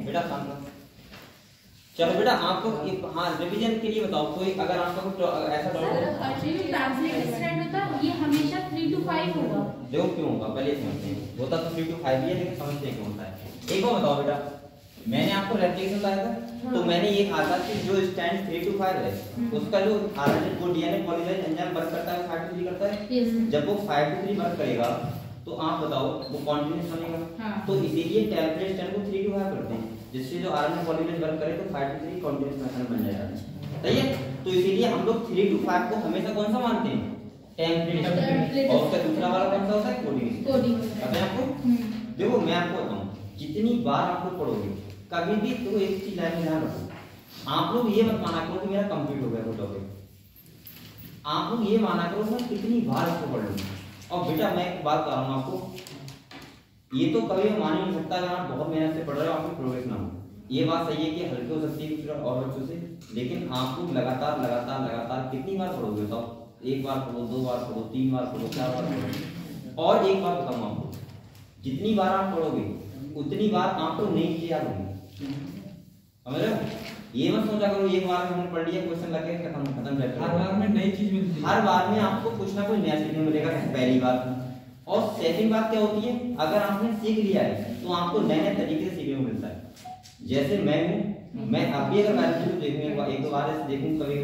बेटा शांत रहो। चलो बेटा आपको हाँ रिवीजन के लिए बताओ कोई अगर आपका कोई ऐसा डाउट है ट्रांसलेट स्टैंड होता है ये हमेशा 3 to 5 होगा। देखो क्यों होगा पहले समझते हैं। होता तो 3 to 5 ही है लेकिन समझते हैं क्यों होता है। एक बार बताओ बेटा मैंने आपको रेप्लिकेशन बताया था तो मैंने ये कहा था कि जो स्टैंड 3 to 5 है उसका जो आरएनए को डीएनए पॉलीमरेज एंजाइम वर्क करता है 5 to 3 करता है। जब वो 5 to 3 वर्क करेगा तो आप बताओ वो कॉन्टिन्यूस बनेगा। तो इसीलिए टेम्पलेट स्टैंड को 3 to 5 करते हैं जिससे जो आरएनए पॉलीमरेज वर्क करे तो 5 to 3 कॉन्टिन्यूस मेथड बन जाएगा। सही है। तो इसीलिए हम लोग 3 to 5 को हमेशा कौन सा मानते हैं टेम्पलेट और उसका दूसरा वाला कौन सा होता है कोडिंग। पता है आपको। देखो मैं आपको बताऊं जितनी बार आप लोग पढ़ोगे कभी भी तो एक चीज लाइन में ध्यान रखो। आप लोग ये मत माना करो कि मेरा कंप्लीट हो गया वो टॉपिक। आप लोग ये माना करो मैं कितनी बार इसको पढ़ लूंगा। और बेटा मैं एक बात बता रहा हूँ आपको ये तो कभी मान ही नहीं सकता अगर आप बहुत मेहनत से पढ़ रहे हो आपकी प्रोग्रेस ना हो। ये बात सही है कि हल्के हो सकती है कुछ और बच्चों से लेकिन आप लोग लगातार कितनी बार पढ़ोगे बताओ। एक बार पढ़ो 2 बार पढ़ो 3 बार पढ़ो 4 बार पढ़ो। और एक बार बताऊँ आपको जितनी बार आप पढ़ोगे उतनी बार आपको नई चीजें याद होंगी। समझ रहे हो। ये मत सोचा करो एक बार में हमने पढ़ लिया क्वेश्चन लगे खत्म हर बार में नई चीज मिलती है। हर बार में आपको कुछ ना कुछ नया सीखने मिलेगा पहली बात। और सेकंड बात क्या होती है अगर आपने सीख लिया है तो आपको नए नए तरीके से सीखने को मिलता है। जैसे मैं अभी अगर बायोलॉजी को देखूंगा 1-2 बार ऐसे देखूं कभी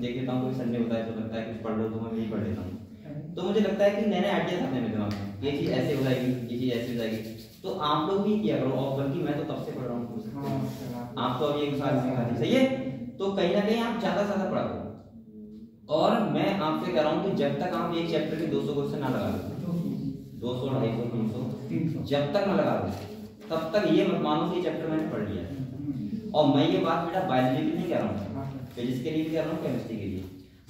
देख लेता हूँ कोई संडे होता है तो लगता है कुछ पढ़ लो तो मैं यही पढ़ लेता हूँ। तो मुझे लगता है कि नए नए आइडियाज आते हैं मेरे दिमाग में ये चीज ऐसे हो जाएगी ये चीज ऐसे हो जाएगी। तो आप लोग भी किया करो और बल्कि मैं तो तब से पढ़ रहा हूँ आप तो अभी 1 साल से खाती सही है। तो कहीं ना कहीं आप ज्यादा पढ़ा करो। और मैं आपसे कह रहा हूँ कि जब तक आप एक चैप्टर के 200 क्वेश्चन ना लगा लो 200 250 300 जब तक ना लगा लो तब तक ये मत मानो कि चैप्टर मैंने पढ़ लिया। और मैं ये बात बेटा बायोलॉजी की नहीं कह रहा हूँ फिजिक्स के लिए भी कह रहा हूँ केमिस्ट्री के लिए।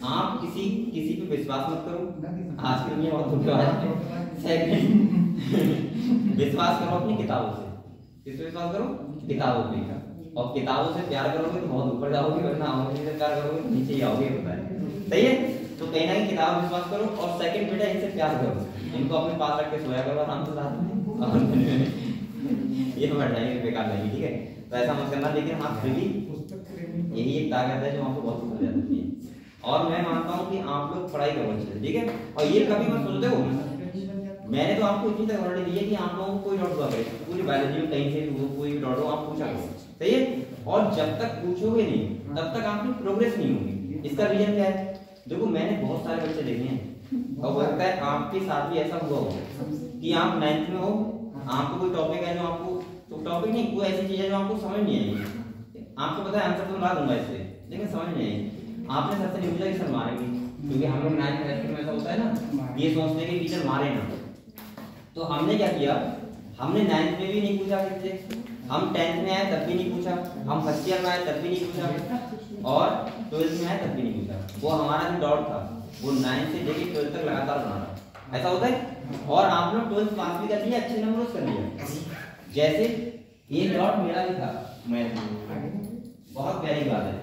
आप किसी पे विश्वास मत करो आज के लिए बहुत सेकंड विश्वास करो अपनी किताबों से। किससे विश्वास करो किताबों पे। और किताबों से प्यार करोगे तो बहुत ऊपर जाओगे वरना आमों से प्यार करोगे तो नीचे ही आओगे पता है। सही है। तो कहीं ना कहीं किताब विश्वास करो और सेकंड बेटा इनसे प्यार करो इनको अपने पास रख के सोया करो आराम से साथ में ये बढ़ जाएंगे बेकार नहीं ठीक है। तो ऐसा मत करना लेकिन हाँ फिर भी यही एक ताकत है जो आपको बहुत समझ जाती है। और मैं मानता हूँ कि आप लोग पढ़ाई करो अच्छे से ठीक है। और ये कभी मत सोचते हो मैंने तो आपको इतनी तक ऑलरेडी दी है कि आप लोगों को कोई डाउट हुआ करे पूरी बायोलॉजी में कहीं से कोई भी डाउट हो आप पूछा करो सही है। और जब तक पूछोगे नहीं तब तक आपकी प्रोग्रेस नहीं होगी। इसका रीजन क्या है देखो मैंने बहुत सारे बच्चे देखे हैं और लगता है आपके साथ भी ऐसा हुआ हो कि आप 9th में हो आपको कोई टॉपिक है जो आपको तो टॉपिक नहीं कोई ऐसी चीज है जो आपको समझ नहीं आई। आपको पता है आंसर तो ला दूंगा इससे लेकिन समझ नहीं आई। आपने सबसे नहीं पूछा कि सर मारेंगे क्योंकि हम लोग 9th में ऐसा होता है ना ये सोचते कि टीचर मारे ना। तो हमने क्या किया हमने 9th में भी नहीं पूछा किससे हम 10th में आए तब भी नहीं पूछा हम फर्स्ट ईयर में आए तब भी नहीं पूछा और 12th में आए तब भी नहीं पूछा। वो हमारा जो डाउट था वो 9th से लेकर 12th तक लगातार बना रहा ऐसा होता है। और आप लोग 12th पास भी कर लिया अच्छे नंबर कर लिया। जैसे ये डाउट मेरा भी था मैं बहुत प्यारी बात है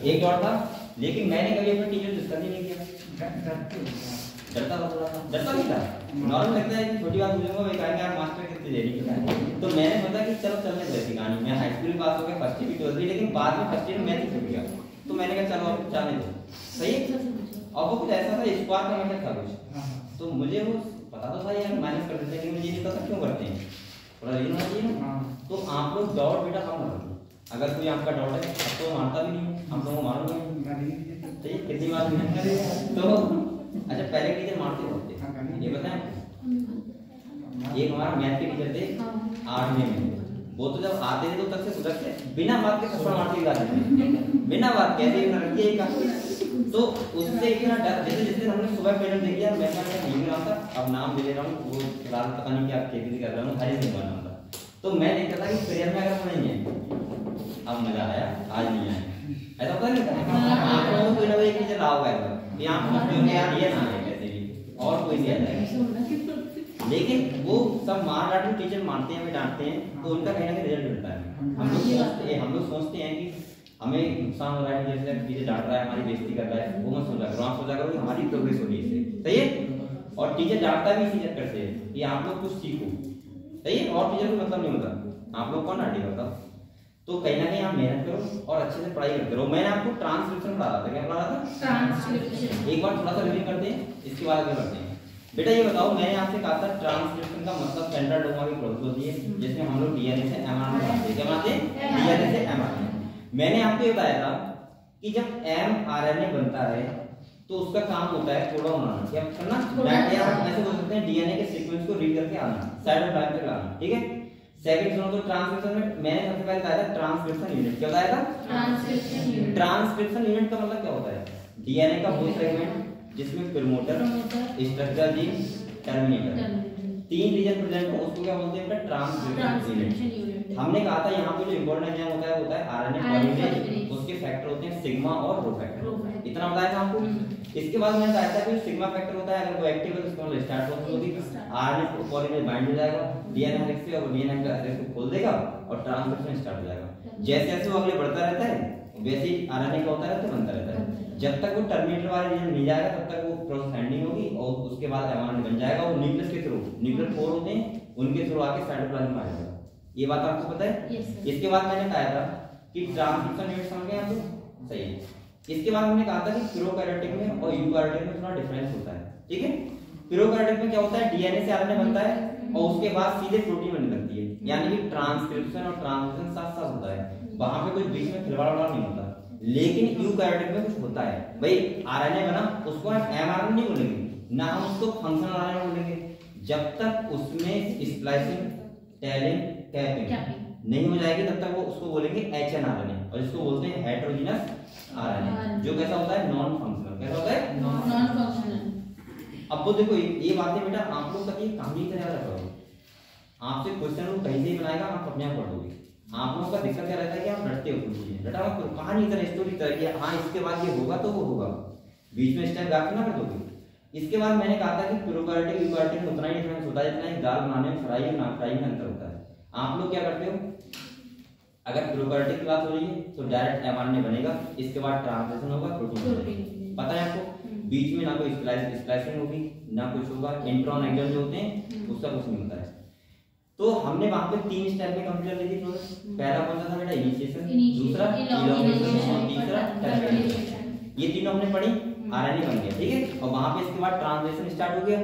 एक डाउट था लेकिन मैंने कभी अपने टीचर से डिस्कस ही नहीं किया। डरता नहीं था नॉर्मल लगता है कि छोटी बात पूछूंगा वे कहेंगे यार मास्टर कितने दे रही। तो मैंने सोचा कि चलो चलने दो ऐसी कहानी। मैं हाई स्कूल पास हो गया फर्स्ट ईयर भी 12th भी लेकिन बाद में फर्स्ट ईयर में मैथ ही छूट गया। तो मैंने कहा चलो अब जाने दो सही है। और वो कुछ ऐसा था स्क्वायर का मेथड था कुछ तो मुझे वो पता तो था यार माइनस कर देते लेकिन मुझे ये नहीं पता क्यों करते हैं थोड़ा रीजन होना चाहिए ना। तो आप लोग डाउट बेटा कम करो अगर कोई आपका डाउट है अब तो मारता भी नहीं हम लोगों को मारूंगा सही कितनी बार तो अच्छा पहले टीचर मारते होते ये बताएं एक हमारा मैथ के टीचर थे 8वीं में वो तो जब आते थे तो तक से सुधरते बिना बात के थप्पड़ मारते जाते बिना बात कैसे ना रखिए एक तो उससे इतना डर जैसे हमने सुबह पेरेंट देख लिया मैं नहीं रहा था अब नाम ले रहा हूँ वो फिलहाल पता नहीं क्या खेती कर रहा हूँ हरी सिंह नाम था। तो मैं देखता था कि प्रेयर में अगर नहीं है अब मजा आया आज नहीं आया ऐसा होता है आप लोगों को कोई ना कोई टीचर रहा होगा कि आप समझते होंगे यार ये ना है कैसे भी और कोई नहीं आता लेकिन वो सब मार डांट टीचर मारते हैं डांटते हैं तो उनका कहीं ना कहीं रिजल्ट मिलता है। हम लोग सोचते हैं कि हमें नुकसान हो रहा है जैसे टीचर डांट रहा है हमारी बेइज्जती कर रहा है वो मत सोचा करो आप सोचा करो कि हमारी प्रोग्रेस हो रही है इससे सही है। और टीचर डांटता भी इसी चक्कर से कि आप लोग कुछ सीखो सही है। और टीचर को मतलब नहीं होता आप लोग कौन डांटेगा बताओ तो कहीं ना कहीं आप मेहनत करो और अच्छे से पढ़ाई करते रहो। मैंने आपको ट्रांसक्रिप्शन पढ़ा था, क्या पढ़ा था? ट्रांसक्रिप्शन। एक बार थोड़ा सा रिवीजन करते हैं, इसके बाद आगे बढ़ते हैं। बेटा ये बताओ, मैंने आपसे कहा था ट्रांसक्रिप्शन का मतलब सेंट्रल डोमा की प्रोसेस होती है जिसमें हम लोग डीएनए से एमआरएनए बनाते हैं। क्या बनाते हैं? डीएनए से एमआरएनए। मैंने आपको ये बताया था कि जब एमआरएनए बनता है तो उसका काम होता है कोडॉन बनाना। क्या करना? या ऐसे बोल सकते हैं डीएनए के सीक्वेंस को रीड करके आना, साइटोप्लाज्म तक लाना, ठीक है। सेकंड सुनो तो ट्रांसक्रिप्शन में मैंने सबसे पहले बताया था ट्रांसक्रिप्शन यूनिट। क्या बताया था? Transcription unit. ट्रांसक्रिप्शन यूनिट का मतलब क्या होता है? डीएनए का वो सेगमेंट जिसमें promoter, structure gene, terminator, 3 region present हो उसको क्या बोलते हैं? Transcription unit. हमने कहा था यहाँ पे जो इंपॉर्टेंट एंजाइम होता है वो होता है आरएनए पॉलीमरेज, उसके फैक्टर होते हैं सिग्मा और रो फैक्टर। इतना बताया था आपको। इसके बाद मैंने कहा था कि सिग्मा फैक्टर होता है, अगर वो एक्टिव है तो उसका मतलब स्टार्ट प्रोसेस होगी, आरएनए पॉलीमरेज बाइंड हो जाएगा डीएनए हेलिक्स से और डीएनए हेलिक्स को खोल देगा और ट्रांसक्रिप्शन स्टार्ट हो जाएगा। जैसे जैसे वो आगे बढ़ता रहता है वैसे ही आरएनए का होता रहता है, बनता रहता है। जब तक वो टर्मिनेटर वाले रीजन नहीं जाएगा तब तक वो प्रोसेस हैंडलिंग होगी और उसके बाद एमआरएनए बन जाएगा। वो न्यूक्लियस के थ्रू, न्यूक्लियर पोर होते हैं उनके थ्रू आके साइटोप्लाज्म में आ जाएगा। ये बात आपको पता है? इसके बाद मैंने कहा था कि ट्रांसक्रिप्शन यूनिट समझ गए आप? सही है। इसके बाद हमने कहा था कि प्रोकैरियोटिक में और यूकैरियोटिक में थोड़ा डिफरेंस होता है, ठीक है। प्रोकैरियोटिक में क्या होता है? डीएनए से आरएनए बनता है और उसके बाद सीधे प्रोटीन बनने लगती है, यानी कि ट्रांसक्रिप्शन और ट्रांसलेशन साथ साथ होता है, वहां पे कुछ बीच में खिलवाड़ नहीं होता। लेकिन यूकैरियोटिक में कुछ होता है भाई, आरएनए बना उसको हम एमआरएनए नहीं बोलेंगे ना, हम उसको फंक्शनल आरएनए बोलेंगे जब तक उसमें स्प्लाइसिंग, टेलिंग, कैपिंग नहीं हो जाएगी तब तक वो उसको बोलेंगे एचएनआरएनए, और इसको बोलते हैं हेटेरोजेनस आरएनए, जो कैसा होता है? Non functional. कैसा होता है? Non functional. अब वो देखो ये बातें बेटा आप लोग कभी कहानी की तरह याद रखोगे, आपसे क्वेश्चन वो कहीं से ही बनाएगा, आप अपने आप पढ़ोगे। आप लोगों का दिक्कत क्या रहता है कि आप रटते हो कुछ चीजें, रटा मत करो, कहानी की तरह, स्टोरी की तरह कि हाँ इसके बाद ये होगा तो वो होगा, बीच में स्टेप गैप ना कर दोगे। इसके बाद मैंने कहा था कि प्रोकैरियोटिक यूकैरियोटिक में उतना ही डिफरेंस होता है जितना ही दाल बनाने में फ्राई और ना फ्राई में अंतर होता है। आप लोग क्या करते हो, अगर प्रोकैरियोटिक की बात हो रही है तो डायरेक्ट एमआरएनए बनेगा, इसके बाद ट्रांसलेशन होगा, प्रोटीन पता है आपको, बीच में ना कोई स्प्लाइसिंग होगी ना कुछ होगा, इंट्रॉन एक्सॉन जो होते हैं उसका कुछ नहीं होता है। तो हमने वहां पे 3 स्टेप में कंप्लीट कर ली थी प्रोसेस। पहला कौन सा था बेटा? इनिशिएशन, दूसरा इलॉन्गेशन और तीसरा टर्मिनेशन। ये तीनों हमने पढ़ी, आरएनए बन गया, ठीक है। और वहां पे इसके बाद ट्रांसलेशन स्टार्ट हो गया।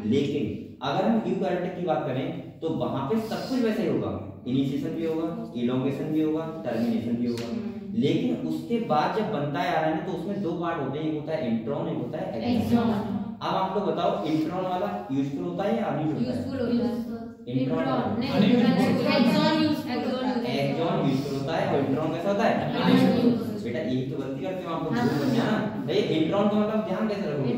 लेकिन अगर हम यूकैरियोटिक की बात करें तो वहां पे सब कुछ वैसे ही होगा, इनिशिएशन भी होगा, इलॉन्गेशन भी होगा, टर्मिनेशन भी होगा। लेकिन उसके बाद जब बनता है आरएनए तो उसमें 2 पार्ट होते हैं, एक होता है इंट्रॉन, एक होता है एक्सॉन। अब आप लोग बताओ इंट्रॉन वाला यूजफुल होता है या अनयूजफुल होता है? इंट्रॉन एक्सॉन यूजफुल होता है और इंट्रॉन कैसा होता है? बेटा यही तो गलती करते हो आप लोग, भूल गए ना भाई। इंट्रॉन का मतलब ध्यान कैसे रखोगे?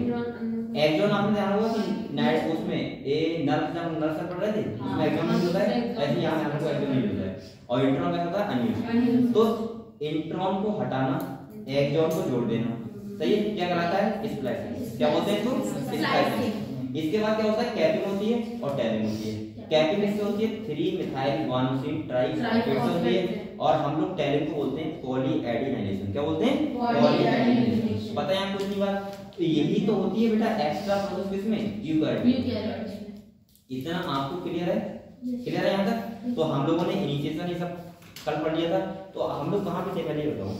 एक्सॉन आपने ध्यान होगा कि नाइट उसमें ए नर्व जब नर्व से पढ़ रहे थे उसमें एक्सॉन नहीं होता है, ऐसे यहां आपको एक्सॉन नहीं होता है। और इंट्रॉन कैसा होता है? अनयूजफुल। तो इंट्रॉन को हटाना, एक्सॉन को जोड़ देना, सही है। क्या कराता है? स्प्लाइसिंग। क्या बोलते हैं इसको? स्प्लाइसिंग। इसके बाद क्या होता है? कैपिंग होती है और टेलिंग होती है। कैपिंग इससे होती है 3-मिथाइल-गुआनोसिन ट्राइफॉस्फेट होती है, और हम लोग टेलिंग को बोलते हैं पॉलीएडेनाइलेशन। क्या बोलते हैं? पॉलीएडेनाइलेशन। पता है आपको कितनी बार? तो यही तो होती है बेटा एक्स्ट्रा प्रोसेस किसमें? यूकैरियोटिक। इतना आपको क्लियर है? क्लियर है यहाँ तक? तो हम लोगों ने इनिशिएशन ये सब कल पढ़ लिया था। तो हम लोग कहाँ पे थे पहले बताओ?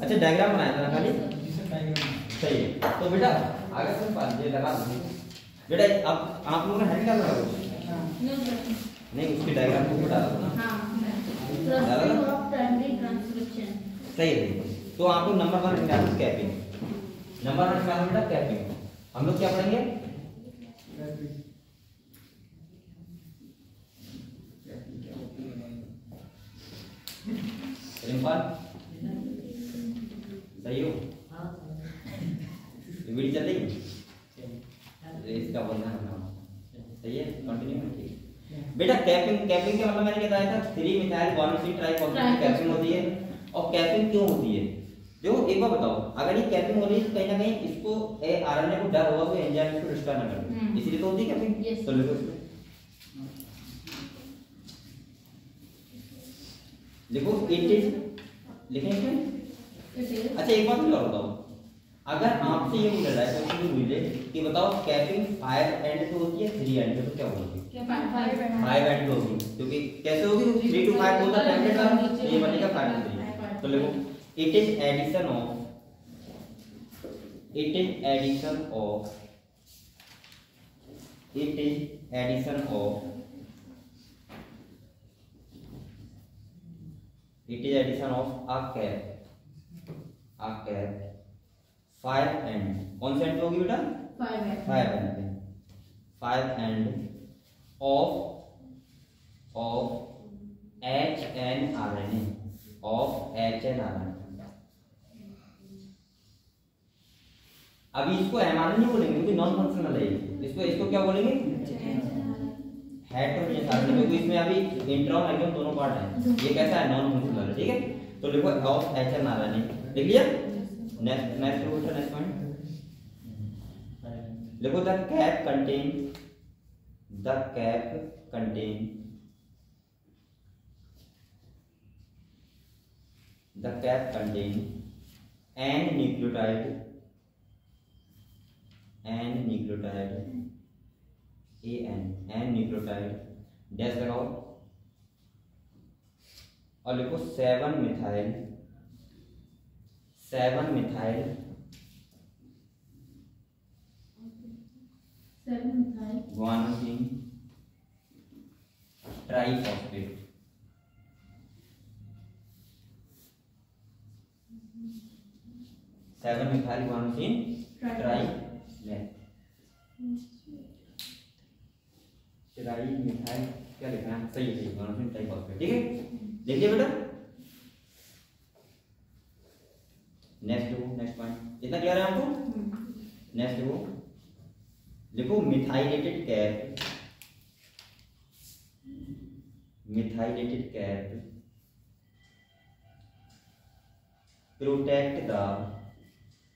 अच्छा डायग्राम बनाया था ना खाली, सही है। तो बेटा आगे से बात ये लगा दो बेटा। अब आप लोगों ने हैंड कर रहा है नहीं, उसकी डायग्राम को डाला था ना? सही है। तो आप लोग नंबर 1 निकालो कैपिंग। नंबर 1 निकालो बेटा कैपिंग। हम लोग क्या पढ़ेंगे? रिंपाल सही हो? वीडियो चल रही है? इसका बोलना है सही है, कंटिन्यू करिए बेटा। कैपिंग का मतलब मैंने बताया था 3-मिथाइल-गुआनोसिन ट्राइफॉस्फेट कैपिंग होती है। और कैपिंग क्यों होती है? देखो एक बार बताओ, अगर ये कैपिंग हो रही है तो कहीं ना कहीं इसको आरएनए को डर होगा कोई एंजाइम इसको डिस्टर्ब ना करे, इसीलिए तो होती है कैपिंग। तो लिखो इसमें, लिखो इट इज, लिखें इसमें। अच्छा एक बात और बताओ, अगर आपसे ये पूछा जाए क्वेश्चन मिले कि बताओ कैपिंग 5 एंड पे होती है 3 एंड पे, तो क्या बोलोगे? 5 एंड पे होगी, क्योंकि कैसे होगी? 3 to 5 होता है टेम्पलेट का, तो लिखो it is addition of a cap 5 and कौन सा एंड होगी बेटा 5 and of HNRNA अभी इसको mRNA नहीं बोलेंगे क्योंकि नॉन फंक्शनल है इसको क्या बोलेंगे हेटेरोजेनस आरएनए क्योंकि इसमें अभी इंट्रा और एक्सोन दोनों पार्ट हैं ये कैसा है नॉन फंक्शनल है ठीक है तो लिखो ऑफ HNRNA लिख लिया नेक्स्ट पॉइंट लिखो the cap contain n nucleotide n nucleotide dash लगाओ और लिखो 7 methyl guanosine triphosphate 7 methyl guanosine trimethyl क्या लिखना है सही है गुआनोसिन ट्राइफॉस्फेट ठीक है देखिए बेटा नेक्स्ट पॉइंट इतना क्लियर है आपको नेक्स्ट लिखो methylated cap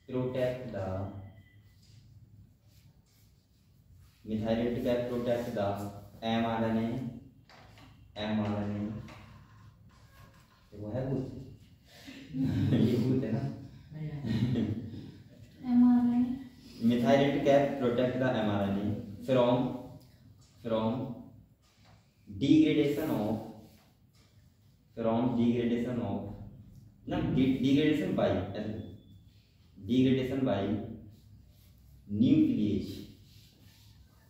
protect the methylated cap protect the mRNA वो है भूत ये भूत है ना mRNA methylated cap protect the mRNA from degradation by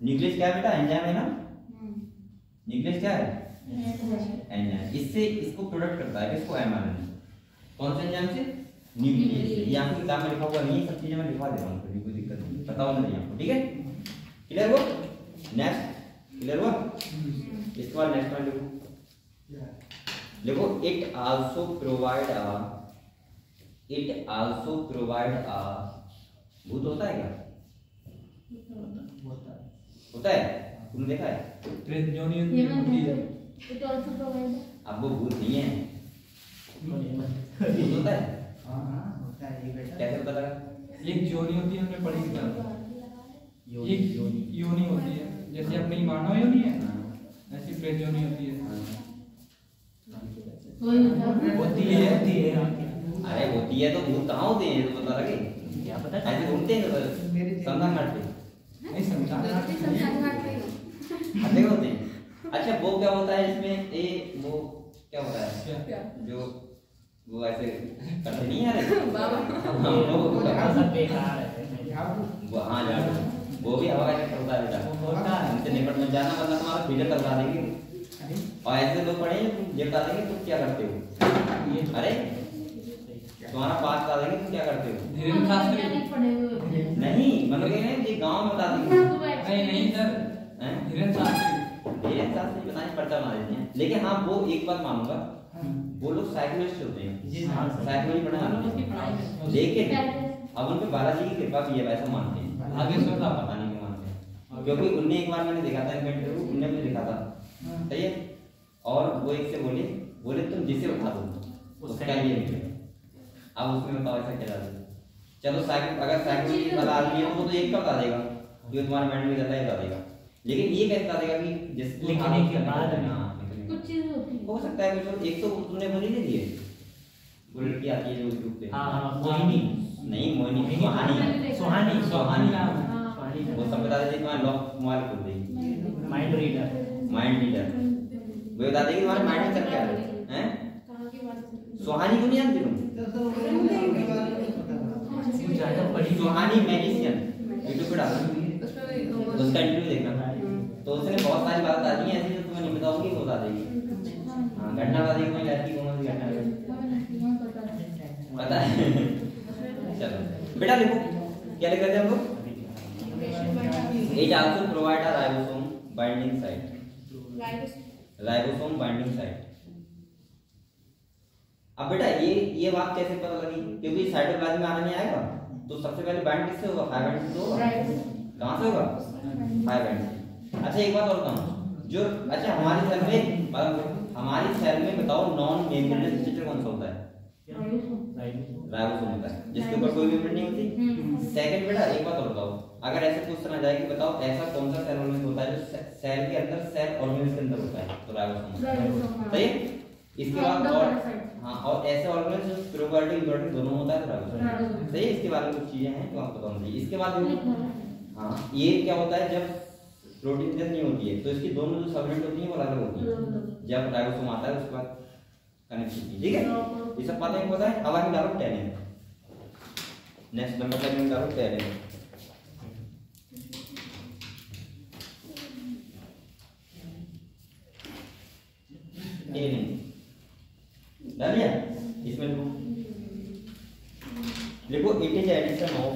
nucleus क्या है बेटा एंजाइम है ना न्यूक्लियस क्या है एंजाइम इससे इसको प्रोडक्ट करता है इसको एमआरएनए कौन से एंजाइम से न्यूक्लियस से ये आपकी किताब में लिखा हुआ नहीं है सब चीजें मैं लिखवा दे रहा हूं कोई दिक्कत नहीं पता होना चाहिए आपको ठीक है क्लियर हुआ नेक्स्ट क्लियर हुआ इसके बाद नेक्स्ट पॉइंट लिखो इट आल्सो प्रोवाइड अ भूत होता है क्या होता है तुमने देखा है ट्रेनजोनियन होती है इट आल्सो प्रोवाइड अब वो भूत नहीं है भूत होता है हां होता है ये बेटा कैसे पता लगा एक जोनी होती है हमने पढ़ी थी एक योनि होती है जैसे अपनी मानव योनि है ऐसी ट्रेनजोनी होती है होती है अरे होती है तो भूत कहाँ होते हैं तो पता लगे क्या पता ऐसे घूमते हैं समझा करते नहीं समझा आते होते हैं अच्छा वो क्या होता है इसमें ए वो क्या होता है क्या जो वो ऐसे करते नहीं है सब बेकार है वो हाँ जा वो भी हवा का चक्कर होता है बेटा उनसे निकट मत जाना वरना तुम्हारा फ्रीजर करवा देंगे और ऐसे लोग पढ़े तुम ये बता देंगे तुम क्या करते हो अरे तुम्हारा पास बता देंगे तुम क्या करते हो धीरेन्द्र शास्त्री नहीं मतलब ये गांव में बता देंगे नहीं सर धीरेन्द्र शास्त्री पता नहीं पढ़ता बना देते हैं लेकिन हाँ वो एक बात मानूंगा वो लोग साइकोलॉजिस्ट होते हैं साइकोलॉजी पढ़ाने लेकिन अब उन पे बालाजी की कृपा भी है वैसा मानते हैं आगे सोचा पता नहीं क्यों मानते हैं क्योंकि उनने एक बार मैंने देखा था इंटरव्यू उनने मुझे देखा था सही है और वो एक से बोले तुम जिसे उठा दो उसका ये निकले अब उसमें बताओ ऐसा क्या डाल चलो अगर साइकोलॉजी बता रही है तो वो तो एक का बता देगा जो तुम्हारे माइंड में जाता है बता देगा लेकिन ये कैसे बता देगा कि जिसको लिखने के बाद कुछ चीज होती है हो सकता है कुछ एक तो तुमने बोली नहीं दी है वो लड़की आती है जो यूट्यूब पे हां मोहिनी नहीं मोहिनी सुहानी वो सब बता देती तुम्हारा लॉक मोबाइल खोल देगी माइंड रीडर वो बता देगी तुम्हारे माइंड में चल क्या रहा है कहां की बात सुहानी को नहीं जानते तुम? ज्यादा पढ़ी सुहानी मैजिशियन यूट्यूब पे डालो, उसका इंटरव्यू देखना। तो उसने बहुत सारी बात आती है ऐसी जो तुम्हें नहीं बताओगी, वो बता देगी। हाँ, घटना बता देगी, कोई लड़की कौन सी घटना है पता है? चलो बेटा लिखो, क्या लिख रहे थे हम लोग? It also provide a ribosome binding site. Ribosome binding site. अब बेटा ये बात कैसे पता लगी? क्योंकि साइटोप्लाज्म में आना नहीं आएगा, तो सबसे पहले बाइंड किससे होगा? 5 एंड से होगा। कहां से होगा? 5 एंड से। अच्छा एक बात और बताऊं, जो अच्छा हमारी सेल में बताओ नॉन मेम्ब्रेनस स्ट्रक्चर कौन सा होता है? राइबोसोम होता है, जिसके ऊपर कोई मेम्ब्रेन नहीं होती। सेकंड बेटा एक बात और बताओ, अगर ऐसे क्वेश्चन आ जाए कि बताओ ऐसा कौन सा सेल ऑर्गेनेल होता है जो सेल के अंदर सेल ऑर्गेनेल के अंदर होता है, तो राइबोसोम होता है। सही है? इसके बाद और हाँ, और ऐसे ऑर्गेनेल जो प्रोकार्योटिक यूकार्योटिक दोनों होता है तो राइबोसोम। सही है? इसके बारे में कुछ चीजें हैं जो आपको बताना चाहिए। इसके बाद हाँ, ये क्या होता है जब प्रोटीन नहीं होती है तो इसकी दोनों जो सबयूनिट होती हैं वो अलग होती है। जब राइबोसोम आता है उसके बाद कनेक्ट होती है। ठीक है, ये सब बातें पता है। अब आगे डालो टैलिन। नेक्स्ट नंबर टैलिन डालो टैलिन। टैलिन डालिए, इसमें लिखो it is addition of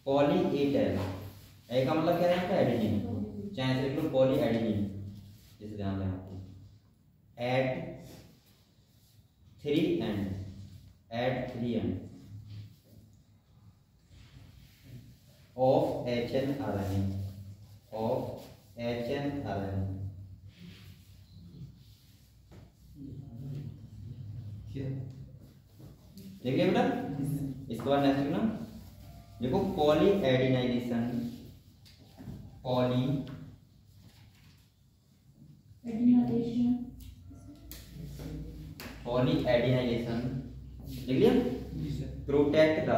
poly A tail. A का मतलब क्या है? एडिनिन, चाहे ऐसे लिख लो पॉली एडिनिन, जैसे ध्यान दें आपको। एट 3 एंड ऑफ HNRNA देखिए बेटा। इसके बाद नेक्स्ट लिखना, देखो पॉली एडिनाइजेशन लिख लिया। Protect the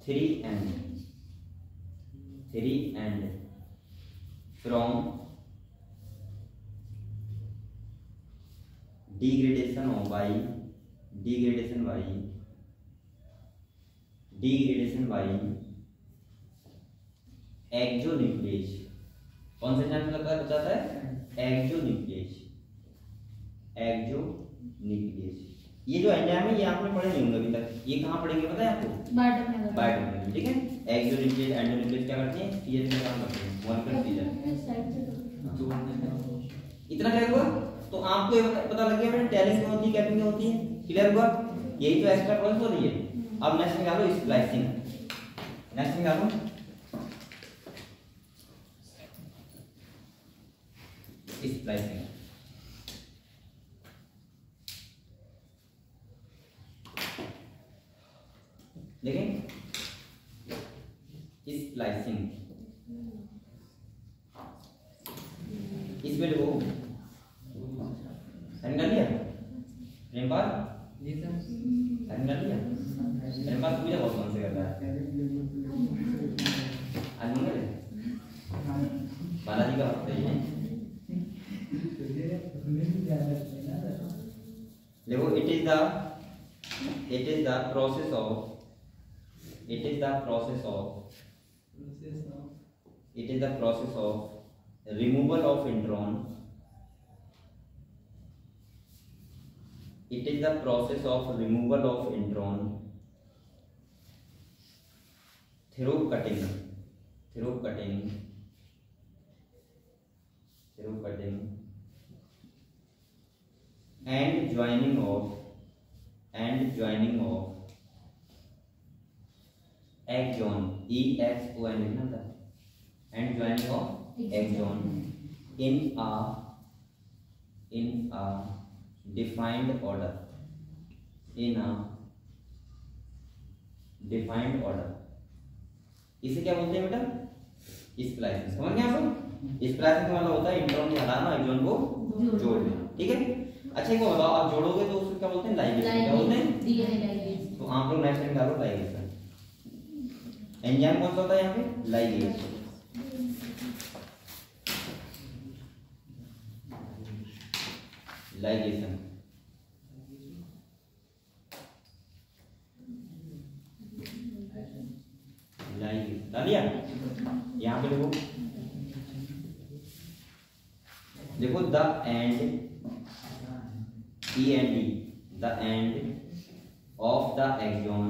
3 and from degradation by एक्सोन्यूक्लियेज। कौन से एंजाइम बताता है? एक्सोन्यूक्लियेज। ये जो एंजाइम है ये आपने पढ़े नहीं होंगे अभी तक। ये कहाँ पढ़ेंगे पता है आपको? बायोटेक्नोलॉजी। ठीक है, एक्सोन्यूक्लियेज एंडोन्यूक्लियेज क्या करते हैं? पीएच में काम करते हैं, मॉलिक्यूलर पीएच। इतना क्लियर हुआ? तो आपको ये पता लग गया बेटा टैलिन में होती है, कैपिंग में होती है। क्लियर हुआ? यही तो एक्स्ट्रा प्रोसेस हो रही है। अब नेक्स्ट निकालो स्प्लाइसिंग। देखें स्प्लाइसिंग, इसमें देखो एंगल लिया रेमबार जी सर, एंगल लिया रेमबार पूजा बहुत कौन से करता है? अनमंगल बालाजी का भक्त है। देखो it is the process of removal of intron. It is the process of removal of intron through cutting and joining of axon, EXON लिखना था, and joining of axon in a defined order. इसे क्या बोलते हैं बेटा? Splicing. समझ गए आप? स्प्लाइसिंग का मतलब होता है इंट्रॉन को हटाना, एक्सॉन को जोड़ देना। ठीक है, अच्छा एक बात बताओ, आप जोड़ोगे तो उसको क्या बोलते हैं? लाइगेशन। क्या बोलते हैं? DNA ligase. तो आप लोग नेक्स्ट टाइम डालो लाइगेशन। एंजाइम कौन सा होता है यहाँ पे? लाइगेज। लाइगेशन लाइगेशन डालिया यहाँ पे देखो, देखो the end END, the end of the axon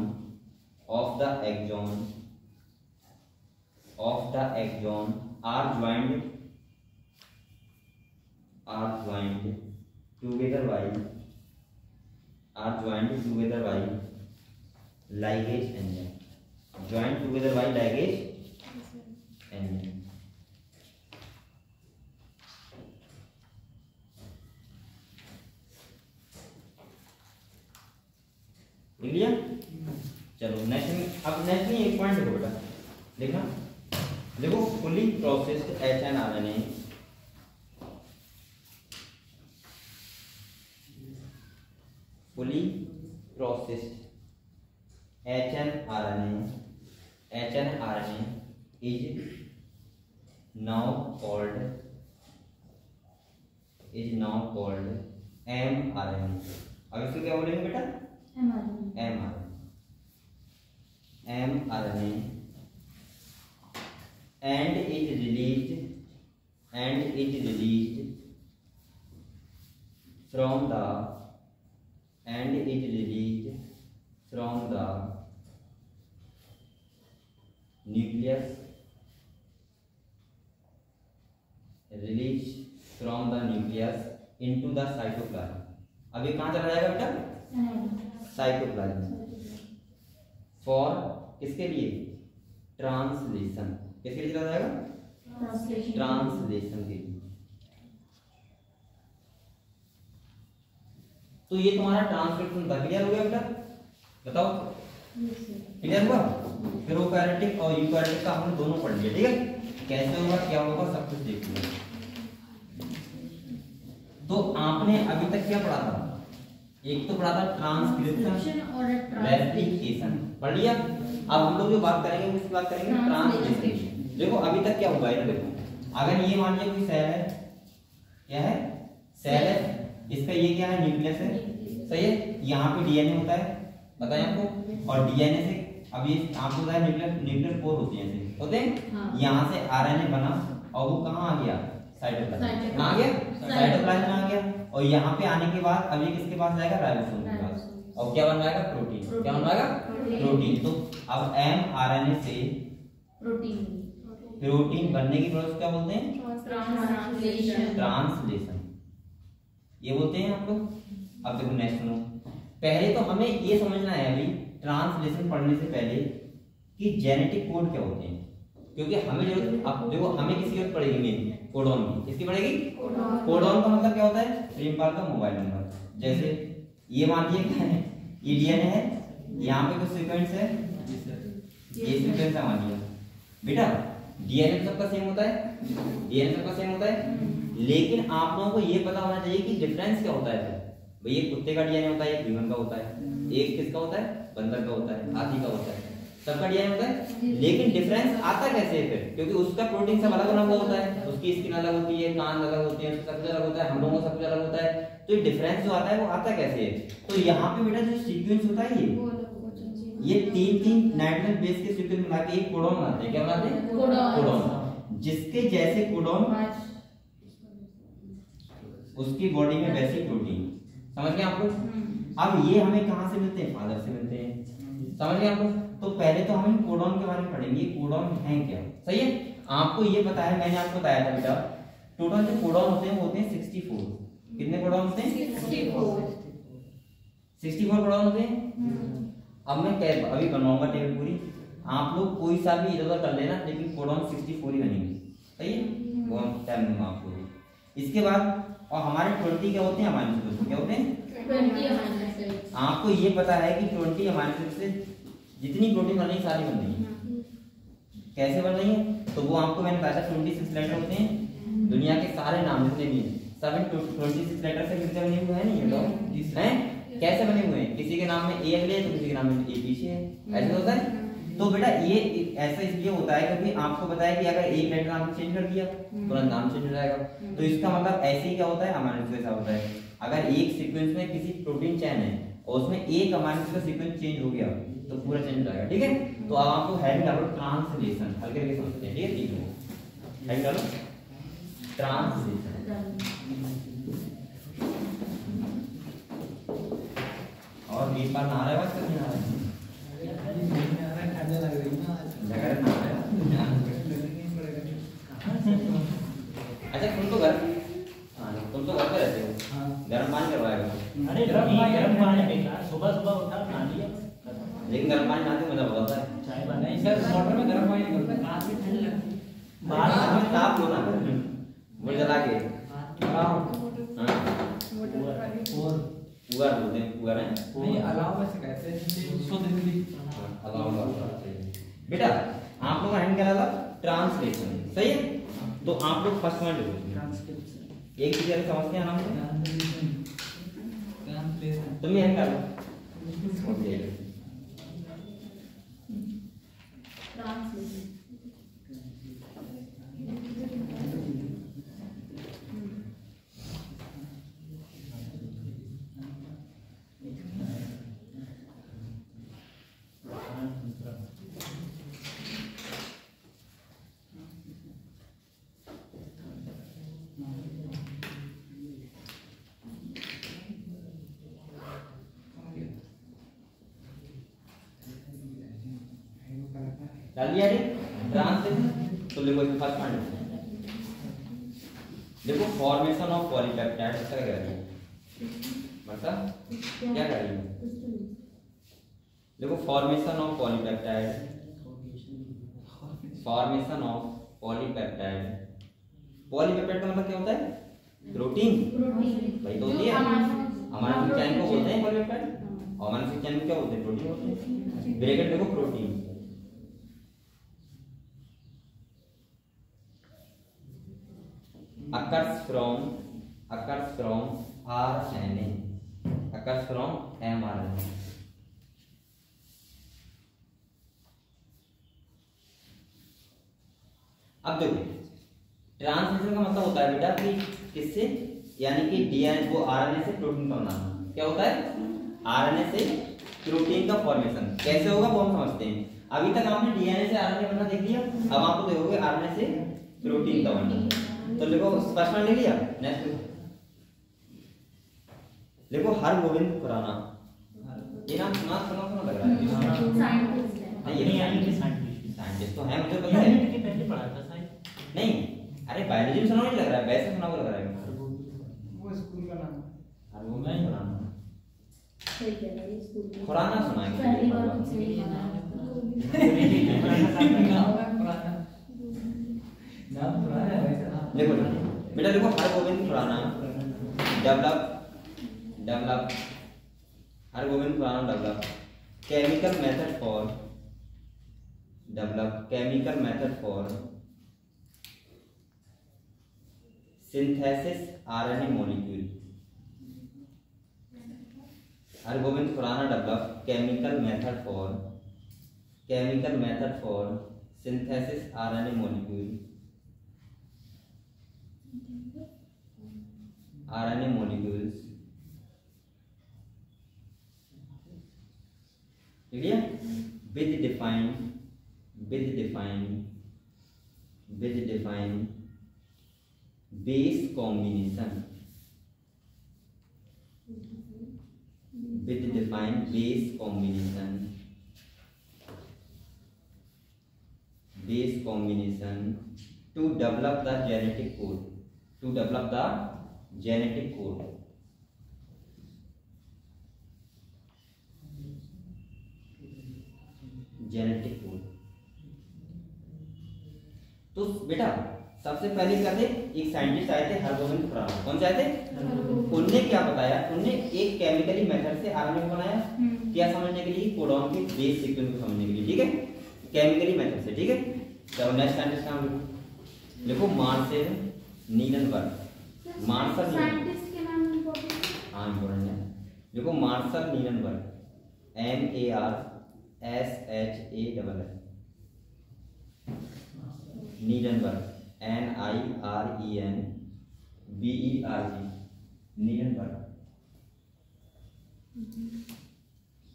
are joined together by ligase enzyme. Joined together by ligase enzyme. लिख लिया? चलो नेक्स्ट में, अब नेक्स्ट में एक पॉइंट देखो बेटा, देखना, देखो fully processed HNRNA fully processed HNRNA is now called mRNA. अब इसको क्या बोलेंगे बेटा? mRNA and it released from the nucleus into the cytoplasm. अब ये कहाँ चला जाएगा बेटा? साइटोप्लाज्म। फॉर किसके लिए? ट्रांसलेशन। किसके लिए चला जाएगा? ट्रांसलेशन के लिए। तो ये तुम्हारा ट्रांसक्रिप्शन था। क्लियर हो गया बेटा? बताओ क्लियर हुआ? फिर प्रोकैरियोटिक और यूकैरियोटिक का हमने दोनों पढ़ लिया। ठीक है, कैसे होगा क्या होगा सब कुछ देख लिया। तो आपने अभी तक क्या पढ़ा था? एक तो पढ़ा था ट्रांसक्रिप्शन और रेप्लिकेशन, पढ़ लिया। अब हम लोग जो बात करेंगे उसकी बात करेंगे ट्रांसलेशन। देखो अभी तक क्या हुआ है, देखो अगर ये मान लिया कोई सेल है, क्या है? सेल है, इसका ये क्या है? न्यूक्लियस है, सही है। यहाँ पे डीएनए होता है, पता है आपको, और डीएनए से अब ये आपको पता है न्यूक्लियर पोर होते हैं, होते हैं। यहाँ से आरएनए बना और वो कहाँ आ गया? साइटोप्लाज्म। कहाँ आ गया? साइटोप्लाज्म में आ गया। और यहाँ पे आने के बाद अब ये किसके पास जाएगा? राइबोसोम के पास। और क्या बनवाएगा? प्रोटीन। क्या बनवाएगा? प्रोटीन। तो अब mRNA से प्रोटीन बनने की प्रोसेस क्या बोलते हैं? ट्रांसलेशन ये बोलते हैं आप लोग। अब देखो नेक्स्ट सुनो, पहले तो हमें ये समझना है अभी ट्रांसलेशन पढ़ने से पहले कि जेनेटिक कोड क्या होते हैं, क्योंकि हमें जरूरत, अब देखो हमें किसकी जरूरत पड़ेगी? मेन कोडॉन की। किसकी पड़ेगी? कोडॉन का मतलब क्या होता है? प्रिंसिपल का मोबाइल नंबर। जैसे ये मान लीजिए क्या है? ये डीएनए है, यहाँ पे कुछ सीक्वेंस है, ये सीक्वेंस है मान लिया बेटा। डीएनए सबका सेम होता है, डीएनए सबका सेम होता है, लेकिन आप लोगों को ये पता होना चाहिए कि डिफरेंस क्या होता है। भाई ये कुत्ते का डीएनए होता है, एक ह्यूमन का होता है, एक किसका होता है? बंदर का होता है, हाथी का होता है, सबका डीएनए होता है। लेकिन डिफरेंस आता कैसे है फिर? क्योंकि उसका प्रोटीन सब अलग अलग होता है, उसकी स्किन अलग होती है, कान अलग होते हैं, उसका सब कुछ अलग होता है, हम लोगों का सब कुछ अलग होता है। तो ये डिफरेंस जो आता है वो आता कैसे है? तो यहाँ पे बेटा जो सीक्वेंस होता है ये तीन नाइट्रोजन बेस के सीक्वेंस मिला के एक कोडॉन बनाते हैं। क्या बनाते हैं? कोडॉन। जिसके जैसे कोडॉन उसकी बॉडी में वैसी प्रोटीन। समझ गए आप लोग? अब ये हमें कहाँ से मिलते हैं? फादर से मिलते हैं। समझ गए आप लोग? तो पहले तो हम कोडॉन के बारे में पढ़ेंगे, कोडॉन है क्या, सही है। आपको ये पता है, मैंने आपको बताया था बेटा, टोटल जो कोडॉन होते हैं वो होते हैं 64। कितने कोडॉन होते हैं? 64 कोडॉन होते हैं। अब मैं अभी बनवाऊंगा टेबल पूरी, आप लोग कोई सा भी इधर उधर कर लेना, लेकिन कोडॉन 64 ही बनेंगे, सही है। वो हम टाइम दूंगा आपको। इसके बाद और हमारे 20 क्या होते हैं? Amino acid. क्या होते हैं? 20 अमाइनो एसिड। आपको ये पता है कि 20 अमाइनो एसिड से जितनी प्रोटीन बन रही है सारी बन रही है। कैसे बन रही है? तो वो आपको मैंने बताया था 26 लेटर होते हैं, दुनिया के सारे नाम जितने भी हैं सभी 26 लेटर से मिलकर बने हुए हैं नहीं ये लोग जी सर। हैं कैसे बने हुए हैं किसी के नाम में ए अगले है तो किसी के नाम में ए पीछे है ऐसे होता है तो बेटा ये ऐसा इसलिए होता है क्योंकि आपको बताया कि अगर एक लेटर आपने चेंज कर दिया तुरंत नाम चेंज हो जाएगा तो इसका मतलब ऐसे ही क्या होता है अमाइनो एसिड ऐसा होता है अगर एक सीक्वेंस में किसी प्रोटीन चेन है और उसमें एक अमाइनो एसिड का सीक्वेंस चेंज हो गया तो पूरा चेंज हो जाएगा ठीक है तो अब आपको हेडिंग डालो ट्रांसलेशन हल्के हल्के समझते हैं ठीक है ठीक है हेडिंग डालो ट्रांसलेशन और बीच बार नहा रहा है बस नहीं नहा रहा है ठंडा लग रही है ना जगह नहा रहा है अच्छा तुम तो घर तुम तो घर पे रहते हो हाँ। गर्म पानी करवाएगा अरे गरम पानी बेकार सुबह सुबह उठा नहा लिया लेकिन गर्म पानी नहाते मजा बहुत आता है चाय नहीं बनाई सर मोटर में गर्म पानी निकलता है बाद में ठंड लगती बाहर आप ताप लो ना वो जला के अलाव हाँ और पूरा बोलते हैं पूरा है नहीं अलाव वैसे कहते हैं जैसे शुद्ध हिंदी बेटा आप लोग का हैंड क्या लगा ट्रांसलेशन सही है तो आप लोग फर्स्ट पॉइंट लिखो ट्रांसक्रिप्शन एक चीज अगर समझते हैं नाम से ट्रांसलेशन तुम ये हैंड कर लो ओके ट्रांसलेशन डाल दिया ट्रांसलेशन तो लिखो इसमें फर्स्ट पॉइंट देखो फॉर्मेशन ऑफ पॉलीपेप्टाइड इसका क्या कर रही है मतलब क्या कर रही है देखो formation of polypeptide formation of polypeptide polypeptide का मतलब क्या होता है प्रोटीन प्रोटीन भाई तो होती है हमारे चैन को बोलते हैं पॉलीपेप्टाइड और हमारे चैन को क्या बोलते हैं प्रोटीन बोलते हैं ब्रैकेट देखो protein occurs from RNA occurs from mRNA अब देखो ट्रांसलेशन का मतलब होता है बेटा कि किससे यानी कि डीएनए को आरएनए से प्रोटीन का बनाना क्या होता है आरएनए से प्रोटीन का फॉर्मेशन कैसे होगा वो हम समझते हैं अभी तक आपने डीएनए से आरएनए बनना देख लिया अब आपको देखोगे आरएनए से प्रोटीन का बनना तो देखो फर्स्ट वन ले लिया नेक्स्ट देखो हर गोविंद खुराना ये नाम सुना लग रहा है साइंटिस्ट है नहीं नहीं ये आई कि साइंटिस्ट साइंटिस्ट तो है मुझे पता ये है मैंने पहले पढ़ा था शायद नहीं अरे बायोलॉजी में सुना नहीं लग रहा है वैसे सुना हुआ लग रहा है वो स्कूल का नाम हर गोविंद खुराना सही कह रहे हैं स्कूल में खुराना सुना है पहली बार कुछ नहीं सुना नाम पुराना है वैसे नाम देखो बेटा देखो Har Gobind Khorana develop Har Gobind Khorana develop chemical method for synthesis RNA molecule Har Gobind Khorana develop chemical method for synthesis RNA molecule RNA molecules clear with defined base combination to develop the genetic code तो बेटा सबसे पहले क्या थे एक साइंटिस्ट आए थे हरगोविंद खुराना कौन से आए थे उनने क्या बताया उनने एक केमिकली मेथड से आरएनए को बनाया क्या समझने के लिए कोडॉन के बेस सीक्वेंस को समझने के लिए ठीक है केमिकली मेथड से ठीक है चलो नेक्स्ट साइंटिस्ट नाम लिखो मार्सेल नीलनबर्ग मार्शल साइंटिस्ट के नाम इम्पोर्टेंट है। हाँ इम्पोर्टेंट है। देखो Marshall Nirenberg, MARSHALL, Nirenberg, NIRENBERG, Nirenberg,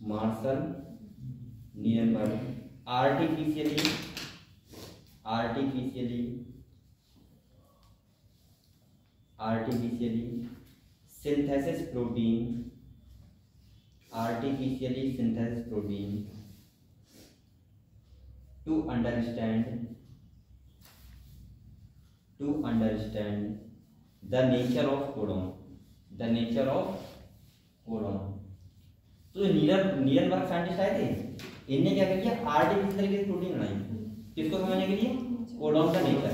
Marshall Nirenberg. Artificially synthesis protein, artificially synthesis protein to understand the nature of codon, तो नीलनबर्ग साइंटिस्ट आए थे, इनने क्या किया, आर्टिफिशियल तरीके से प्रोटीन बनाई, किसको समझने के लिए, कोडॉन का नेचर,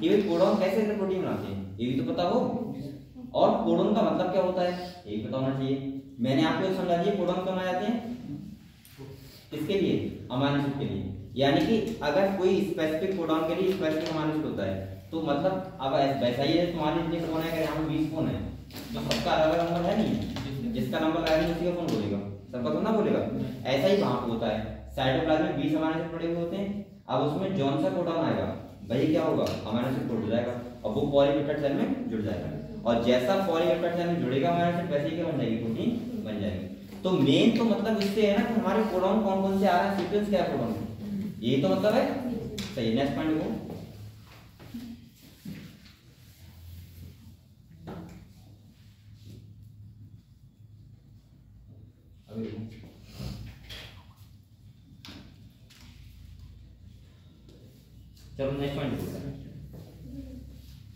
कि भाई कोडॉन कैसे प्रोटीन बनाते हैं ये भी तो पता हो, और कोडॉन का मतलब क्या होता है ये भी पता होना चाहिए। मैंने आपको समझा दिया कोडॉन क्यों बनाए जाते हैं, किसके लिए, अमीनो एसिड के लिए, यानी कि अगर कोई स्पेसिफिक कोडॉन के लिए स्पेसिफिक अमीनो एसिड होता है तो मतलब अब वैसा ही है, तुम्हारे जितने कोडॉन है, यहाँ पे 20 कोन है तो सबका अलग अलग नंबर है नहीं, जिसका नंबर आएगा उसी का कौन बोलेगा, सबका तो ना बोलेगा। ऐसा ही वहां पे होता है, साइटोप्लाज्म में 20 अमीनो एसिड पड़े हुए होते हैं, अब उसमें जौन सा कोडॉन आएगा वही क्या होगा, अमीनो एसिड जुड़ जाएगा और वो पॉलीपेप्टाइड सेल में जुड़ जाएगा, और जैसा पॉलीपेप्टाइड सेल में जुड़ेगा अमीनो एसिड वैसे ही क्या बन जाएगी, प्रोटीन बन जाएगी। तो मेन तो मतलब इससे है ना कि हमारे कोडॉन कौन कौन से आ रहे हैं, सीक्वेंस क्या है कोडॉन, यही तो मतलब है। सही, नेक्स्ट पॉइंट को चलो नेक्स्ट पॉइंट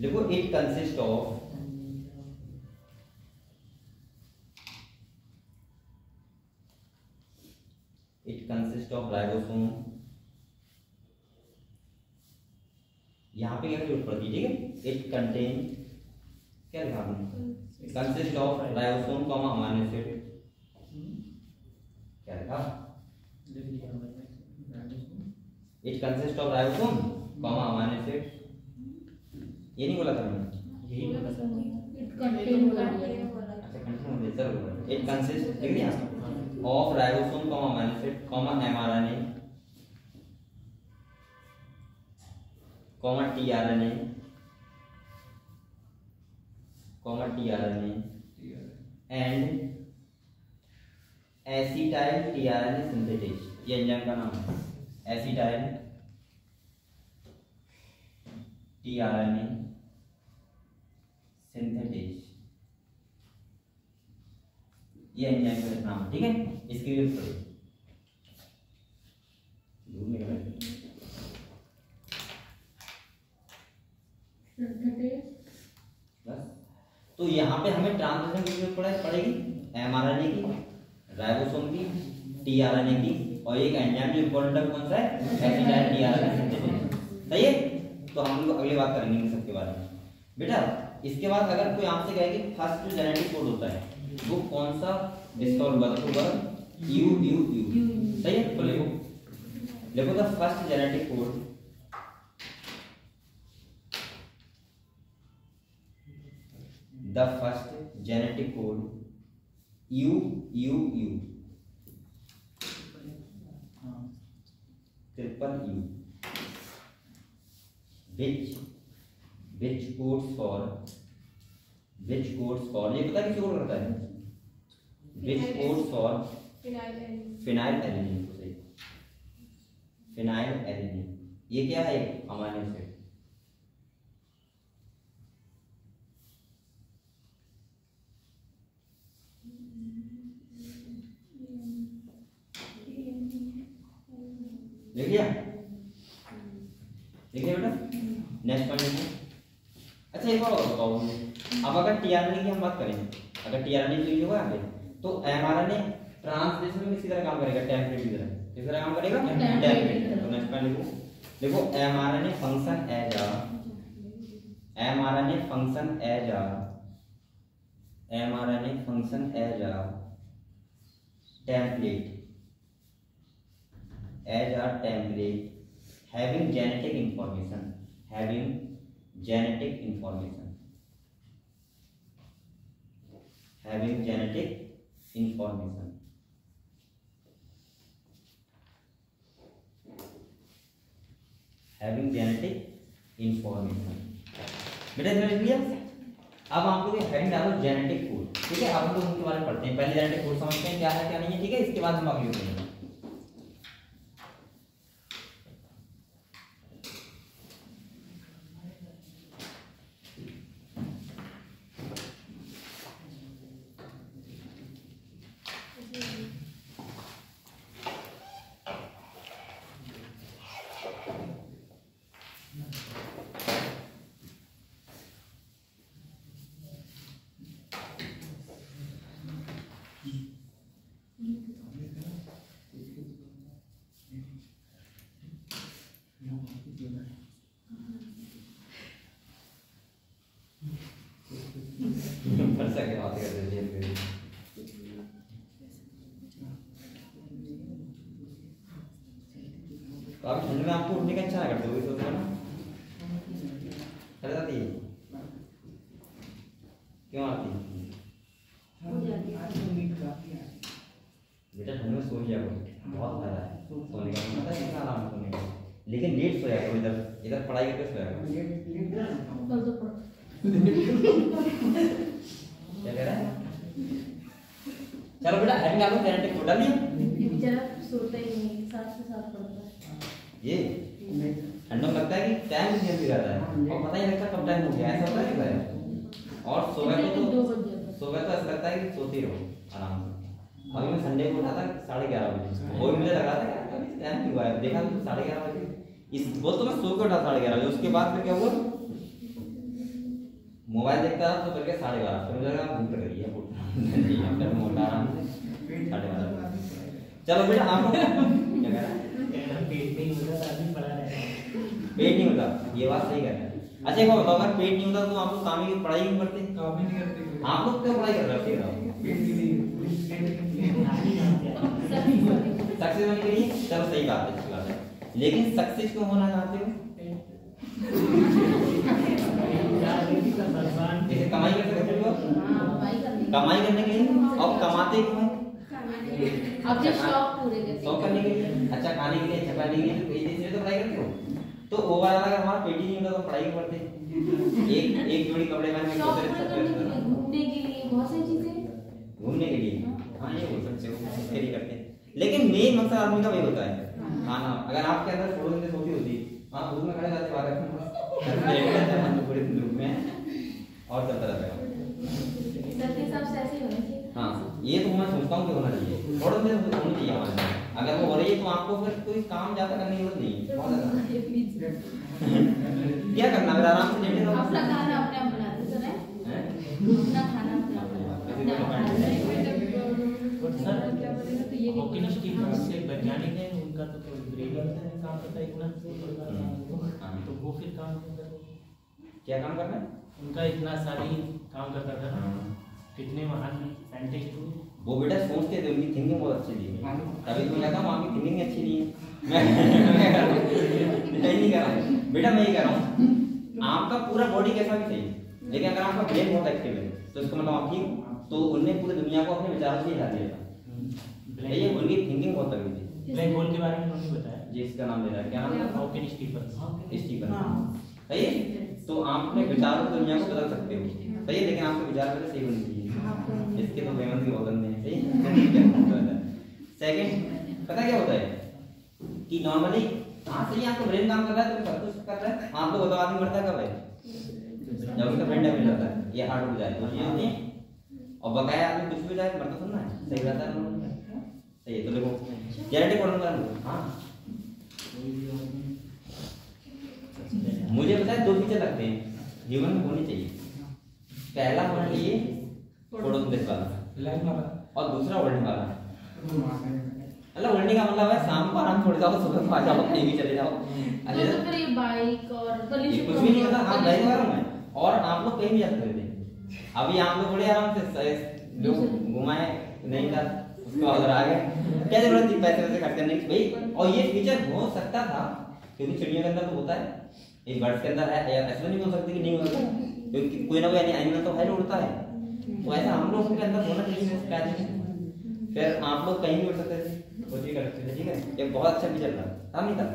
देखो, इट कंसिस्ट ऑफ राइबोसोम, यहाँ पे क्या जरूरत पड़ती है, ठीक है, इट कंटेन, क्या लिखा आपने, consist of ribosome comma amino acid, क्या लिखा, it consist of ribosome comma amino acid, ये नहीं बोला था मैंने, यही बोला था। इट कंसिस्ट लिख दिया of ribosome comma amino acid comma mRNA comma tRNA and acetyl tRNA synthetase, ये एंजाइम का नाम है, एसिटाइल tRNA सिंथेटेज, ये एंजाइम का नाम है, ठीक है, इसकी यूज करो बस। तो यहाँ पे हमें ट्रांसलेशन की जरूरत पड़ेगी, mRNA की, राइबोसोम की, tRNA की, और एक एंजाइम जो इंपॉर्टेंट है कौन सा है, एसिटाइल tRNA सिंथेटेज। सही है, तो हम लोग अगली बात करेंगे इन सबके बारे में। बेटा इसके बाद अगर कोई आपसे कहे कि फर्स्ट जो जेनेटिक कोड होता है वो कौन सा डिस्कवर हुआ था, यू यू यू, सही है, तो लिखो the first genetic code, the first genetic code you you you, triple U, which codes for, ये पता किसी कोड करता है, which codes for phenylalanine, तो सही, phenylalanine, ये क्या है, अमीनो एसिड, लिख लिया बेटा, नेक्स्ट पॉइंट देखो। अच्छा एक और बताओ, अब अगर टीआरएनए की हम बात करें, अगर टीआरएनए लिख लो यहाँ पे, तो एमआरएनए ट्रांसलेशन में किसी तरह काम करेगा, टेम्पलेट की तरह, किस तरह काम करेगा, टेम्पलेट। तो नेक्स्ट पॉइंट लिखो, देखो mRNA function as a, mRNA function as a, mRNA function as a template, as a template having genetic information, having genetic information. Having genetic information बेटा समझ लिया। अब आपको हेडिंग डालो जेनेटिक कोड, ठीक है। आप लोग उनके बारे में पढ़ते हैं, पहले जेनेटिक कोड समझते हैं क्या है क्या नहीं है, ठीक है। इसके बाद हम आगे बढ़ेंगे। तो आप ठंड में आपको उठने का अच्छा करते हो, सोचते हो ना कर जाती है, क्यों आती है बेटा? ठंड में सो लिया करो, बहुत फायदा है सोने का, पता है कितना आराम सोने का। लेकिन लेट सोया करो, इधर इधर पढ़ाई करके सोया करो। क्या कह रहा है? चलो बेटा हेडिंग आपको जेनेटिक कोड डालिए। बेचारा सोता ही नहीं, साथ से साथ पढ़ता है। ये ठंडों में लगता है कि टाइम नहीं भी रहता है और पता ही लगता कब टाइम हो गया, ऐसा होता है। और सुबह तो ऐसा लगता है कि सोते रहो आराम से। अभी मैं संडे को उठा था 11:30 बजे, वो मुझे लगा था कि अभी टाइम क्यों हुआ है, देखा तो 11:30 बजे। इस वो तो मैं सो के उठा 11:30 बजे। उसके बाद फिर क्या हुआ, मोबाइल देखता रहा तो करके 12:30, फिर मुझे लगा घूम कर करिए मोटा आराम से 12:30। चलो बेटा आप क्या कह रहा है? पेट नहीं होता तो आदमी पढ़ा रहता है। पेट नहीं होता, ये बात सही कह रहे हैं। अच्छा एक बात बताओ, अगर पेट नहीं होता तो आप लोग काम की पढ़ाई क्यों करते? काम ही नहीं करते। आप लोग क्यों पढ़ाई कर रहे हो? सक्सेस होने के लिए, चलो सही बात है, अच्छी बात है। लेकिन सक्सेस क्यों होना चाहते हो? जैसे कमाई करते हो, कमाई करने के लिए, और कमाते क्यों हैं? अपने शौक पूरे करते हैं। शौक करने के लिए, अच्छा खाने के लिए, अच्छा पहनने के लिए, तो इसलिए तो पढ़ाई करते हो। तो ओवरऑल अगर हमारा पेट ही नहीं होता तो पढ़ाई क्यों करते? एक जोड़ी कपड़े पहन के शौक पूरे करने के लिए, घूमने के लिए, बहुत सारी चीजें। घूमने के लिए, हाँ ये बोल सकते हो, इसके लिए करते हैं। लेकिन मेन मकसद आदमी का वही होता है, खाना। अगर आपके अंदर थोड़ी देर सोती होती, आप धूप में खड़े रहते बाहर पूरे धूप में और चलता रहता है। सबके साथ ऐसे ही होना चाहिए। हाँ ये तो मैं सोचता हूँ कि होना चाहिए, थोड़ा देर होनी चाहिए हमारे। अगर वो हो रही है तो आपको फिर कोई काम ज्यादा करने की जरूरत नहीं है, बहुत ज्यादा क्या करना, फिर आराम से लेटे रहो। अपना खाना अपने आप बनाते सर है, अपना खाना अपने आप बनाते। और सर हॉकिंस की बात से वैज्ञानिक है, उनका तो कोई ब्रेन नहीं काम करता इतना, तो वो फिर काम नहीं करते। क्या काम करना है? उनका इतना सारी काम करता था, कितने महान साइंटिस्ट हुए। वो बेटा सोचते थे, उनकी थिंकिंग बहुत अच्छी थी। तभी तो मैं कहता हूँ आपकी थिंकिंग अच्छी नहीं है। मैं नहीं कह रहा हूँ बेटा, मैं ये कह रहा हूँ आपका पूरा बॉडी कैसा भी सही, लेकिन अगर आपका ब्रेन बहुत एक्टिव है तो इसका मतलब आप ठीक। तो उनने पूरी दुनिया को अपने विचारों से हिला दिया था। ये उनकी थिंकिंग बहुत तगड़ी थी। ब्लैक होल के बारे में उन्होंने बताया, जिसका नाम ले रहा है, क्या नाम है? Hawkins Stephen. सही है। तो आप अपने विचारों से दुनिया को बदल सकते हो, सही है। लेकिन आपके विचार पहले सही होने चाहिए, इसके तो बेमंदी बहुत गंदे हैं, सही है। सेकंड पता क्या होता है कि नॉर्मली हाँ सही आपका ब्रेन काम कर रहा है तो सब कुछ कर रहा है। आप लोग बताओ आदमी मरता कब है? जब उसका ब्रेन डैमेज होता है, ये हार्ट हो जाए तो ये होती है। और बकाया आदमी कुछ भी जाए मरता सुनना है, सही रहता है सही है। तो देखो जेनेटिक प्रॉब्लम, हाँ मुझे पता है 2 फीचर लगते हैं ह्यूमन में होनी चाहिए। पहला होना चाहिए फोटोसिंथेसिस वाला और दूसरा उड़ने वाला। मतलब उड़ने का मतलब है शाम को आराम छोड़ जाओ, सुबह को आ जाओ, कहीं भी चले जाओ। तो फिर ये बाइक और कुछ भी नहीं होता। आप ड्राइव कर रहा हूँ और आप लोग कहीं भी जा सकते थे। अभी आप लोग बड़े आराम से घुमाए नहीं था, उसके बाद आ गए, क्या जरूरत थी पैसे वैसे खर्च करने की भाई। और ये फीचर हो सकता था क्योंकि चिड़ियों के अंदर तो होता है, एक बर्ड्स के अंदर है, ऐसा नहीं बोल सकते कि नहीं होता, क्योंकि कोई ना कोई एनिमल तो है उड़ता है। तो ऐसा हम लोग के अंदर होना चाहिए स्ट्रैटेजी। फिर आप लोग कहीं भी उठ सकते थे, कुछ भी कर सकते थे, ठीक है। ये बहुत अच्छा भी चल रहा था नहीं था?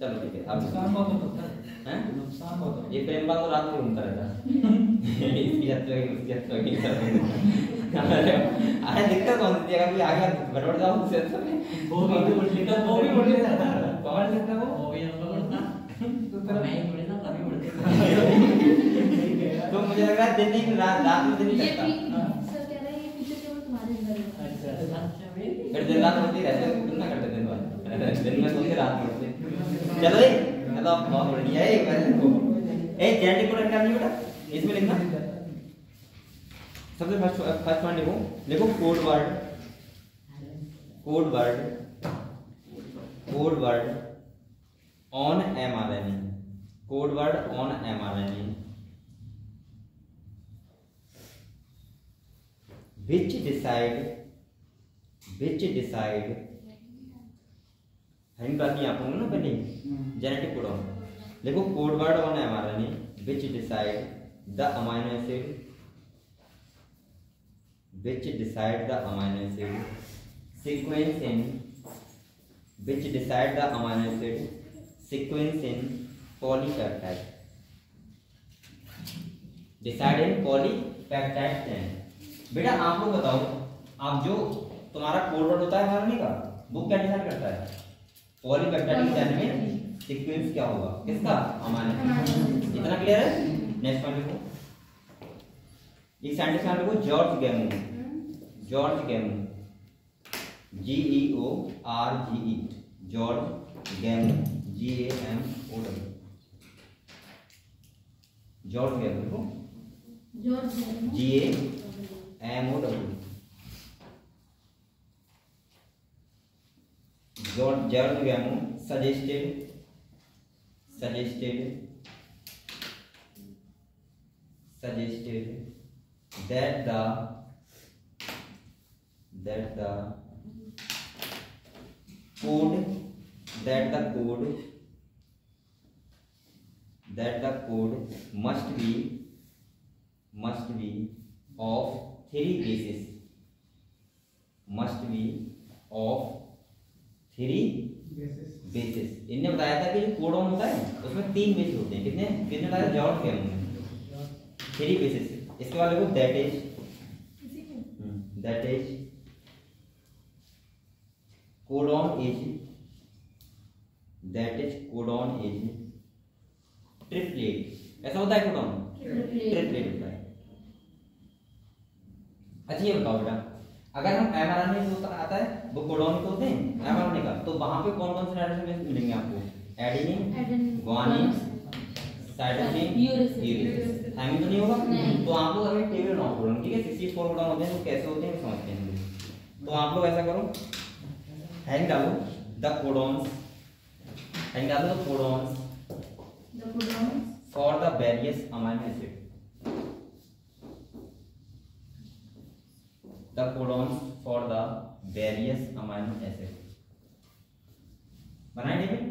चलो ठीक है। अब नुकसान बहुत होता है, हैं? नुकसान बहुत होता है। ये प्रेम बात तो रात में घूमता रहता है। इसकी छत पे उसकी छत पे अरे दिक्कत कौन सी है? अभी आगे भटभट जाओ उससे वो भी उल्टे का वो भी उल्टे जाता है। कौन लेता है वो? वो भी हम लोग उड़ता तो तो तेरा मैं ही उड़े ना कभी उड़ते तो मुझे लग रहा है दिन नहीं रात में दिन नहीं ये लगता। सर कह रहे हैं ये फीचर केवल तुम्हारे अंदर है। अच्छा मेरे फिर दिन रात होती रहते हैं, तुम ना करते दिन भर, दिन में सोते रात में उठते। चलो ये मतलब बहुत बढ़िया है। एक बार देखो ए जेनेटिक कोड क्या नहीं बेटा, इसमें लिखना सबसे फर्स्ट पॉइंट लिखो, लिखो code word, code word, code word on mRNA, code word on mRNA which decide हम बाकी आप होंगे ना पहले जेनेटिक कोड ऑन, देखो code word on mRNA which decide the amino acid, which decide the amino acid sequence in, which decide the amino acid sequence in polypeptide, decide in polypeptide chain। बेटा आप लोग बताओ, आप जो तुम्हारा code word होता है mRNA का, वो क्या डिसाइड करता है? पॉलीपेप्टाइड चेन में सीक्वेंस क्या होगा, किसका? अमाइनो। इतना क्लियर है? नेक्स्ट पॉइंट लिखो, एक साइंटिस्ट नाम लिखो George गैमो, George गैमो, GEORGE, George गैमो, GAMO, George गैमो लिखो, GAMO, George Gamow suggested that the code must be of three bases, basis. इनने बताया था कि जो कोडॉन होता है उसमें 3 बेस होते हैं। कितने बताया? जॉर्ज गैमो ने 3 बेसिस। इसके बाद देखो that is codon is triplet. ऐसा होता है कोडॉन ट्रिपलेट होता है। अच्छा ये बताओ बेटा, अगर हम mRNA जो आता है वो कोडॉन के होते हैं mRNA का, तो वहां पे कौन कौन से नाइट्रोजन बेस मिलेंगे आपको? Adenine, guanine, cytosine, uracil. Thymine तो नहीं होगा? तो आप लोग अगर टेबल नोट करो, ठीक है, 64 कोडॉन होते हैं, तो कैसे होते हैं समझते हैं। तो आप लोग ऐसा करो, हेडिंग डालो द कोडॉन्स, हेडिंग डालो the codons for the various amino acid, the codons for the various amino acids। बनाए डेविड?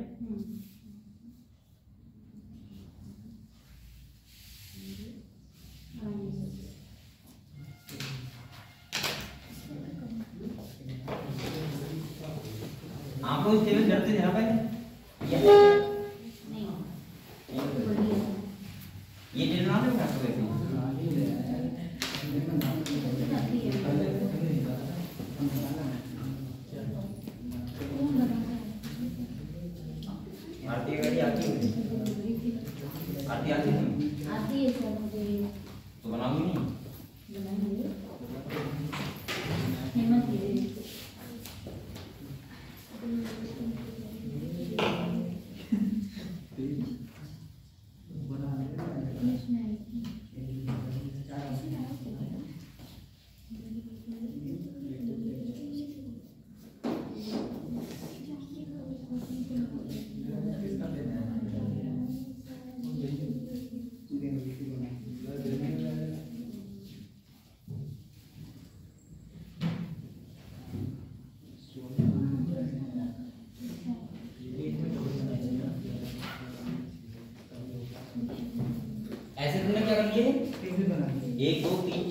आप लोग टेबल करते थे ना पहले? ये टेबल ना ले आपको वैसे आरती गाड़ी आती है, आरती आती है सर मुझे। तो बनाऊंगी नहीं? बनाएंगे हिम्मत कीजिए।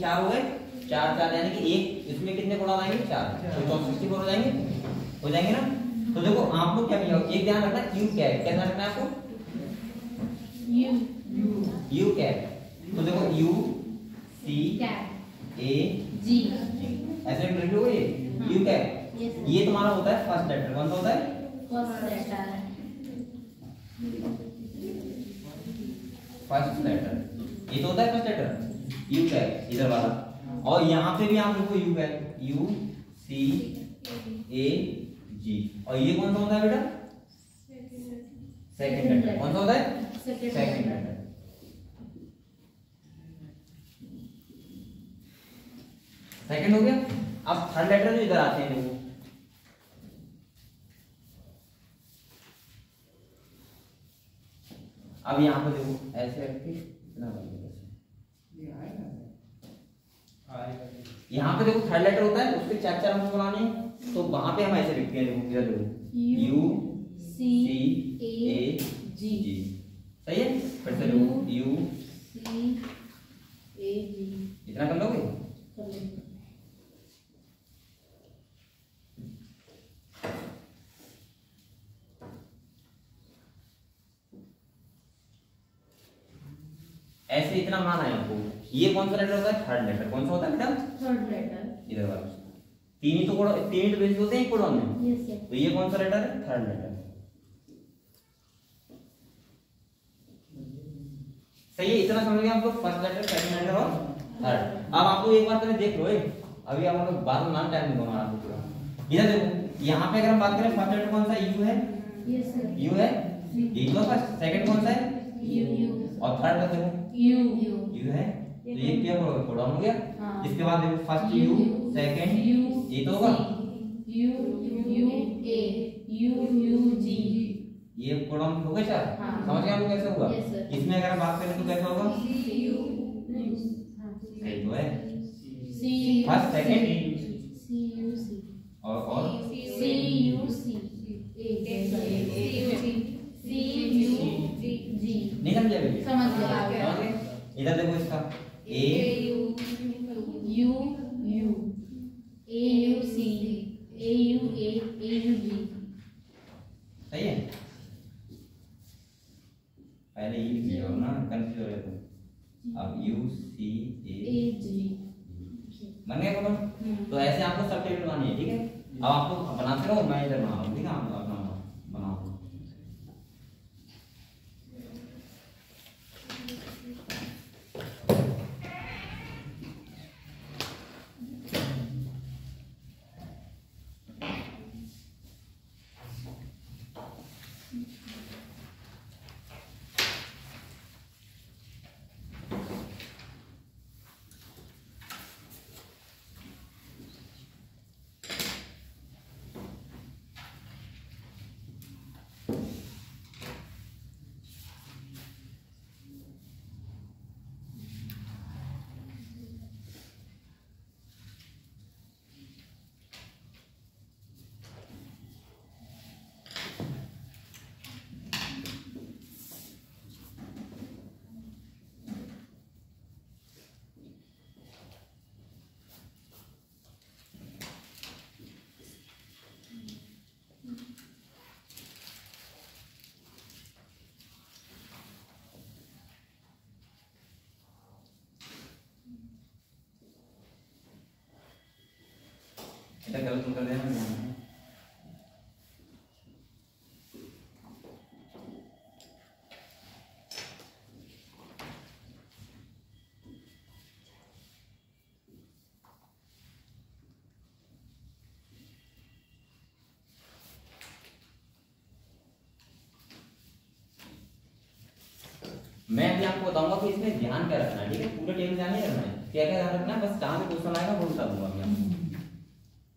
4 हो गए, 4 4 यानी कि एक इसमें कितने गुणा आएंगे 4, तो 64 हो जाएंगे, हो जाएंगे ना। तो देखो आप लोग क्या किया, एक ध्यान रखना यू क्या है, क्या ध्यान रखना है आपको, यू क्या है। तो देखो यू सी ए जी ऐसे लिख लो, ये यू क्या है, ये तुम्हारा होता है फर्स्ट लेटर, कौन सा होता है फर्स्ट लेटर, ये तो होता है फर्स्ट लेटर यू क्या है इधर वाला। और यहाँ पे भी आप लिखो यू क्या है, यू सी ए जी, और ये कौन सा होता है बेटा, सेकंड लेटर, कौन सा होता है सेकंड लेटर। सेकंड हो गया। अब थर्ड लेटर जो इधर आते हैं देखो, अब यहाँ पे देखो ऐसे रख के इतना कर दो, यहाँ पे देखो थर्ड लेटर होता है, उसके 4 4 अंक बनाने हैं, तो वहां पे हम ऐसे लिखते हैं, देखो इधर देखो यू सी ए जी, सही है। फिर से देखो यू सी ए जी, इतना कर लोगे। ऐसे इतना माना है आपको। ये कौन सा लेटर होता है, थर्ड लेटर, कौन सा होता है बेटा, थर्ड लेटर, इधर वाला। तीन ही तो कोड, तीन ही तो बेसिस होते हैं कोडॉन में। Yes sir. तो ये कौन सा लेटर है, थर्ड लेटर, सही है। इतना समझ गए आप लोग, फर्स्ट लेटर, सेकंड लेटर और थर्ड। अब आपको एक बार पहले देख लो, अभी आप लोग बाद में नाम टाइम नहीं बना रहा पूरा। इधर देखो, यहाँ पे अगर हम बात करें फर्स्ट लेटर कौन सा, यू है, यस सर। यू है, ये तो फर्स्ट, सेकंड कौन सा है, यू, और थर्ड देखो यू है, तो ये क्या कोडॉन हो गया। हाँ। इसके बाद देखो फर्स्ट यू, सेकंड ये तो होगा यू ए यू जी, ये कोडॉन हो गए 4। हाँ। समझ गए हम लोग कैसे होगा। Yes, sir. इसमें अगर बात करें तो कैसा होगा, सही तो है सी first second C you see और सी यू सी जी, नहीं समझे अभी, समझ गया। समझ गए। इधर देखो इसका ए यू सी ए यू जी, सही है। पहले ये लिखा हो ना, कंफ्यूज हो रहे थे। अब यू सी ए जी बन गया कोडॉन। तो ऐसे आपको सब टेबल बनानी है, ठीक है। अब आप लोग बनाते रहो, मैं इधर बना रहा हूँ, ठीक है। आप अपना बनाओ। ऐसा गलत कर देना। मैं अभी आपको बताऊंगा कि इसमें ध्यान क्या रखना है, ठीक है। पूरे टेबल ध्यान नहीं रखना है, क्या क्या ध्यान रखना है, बस जहां पे क्वेश्चन आएगा वो बता दूंगा मैं आपको,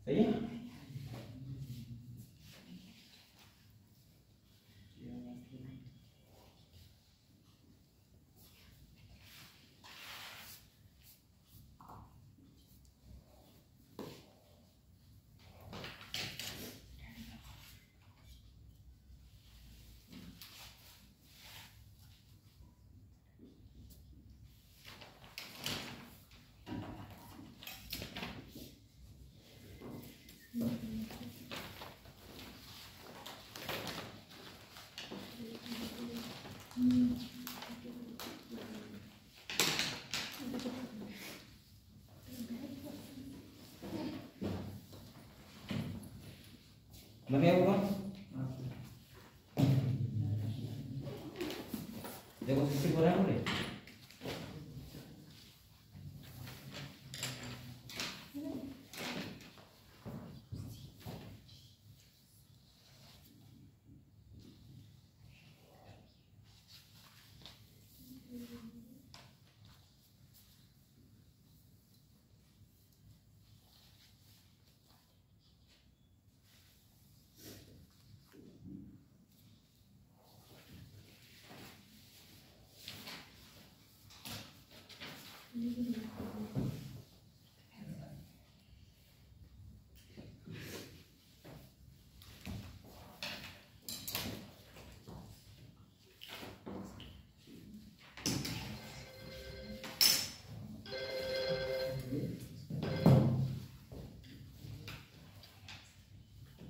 सही है। बन गया होगा। देखो 64 है बोले।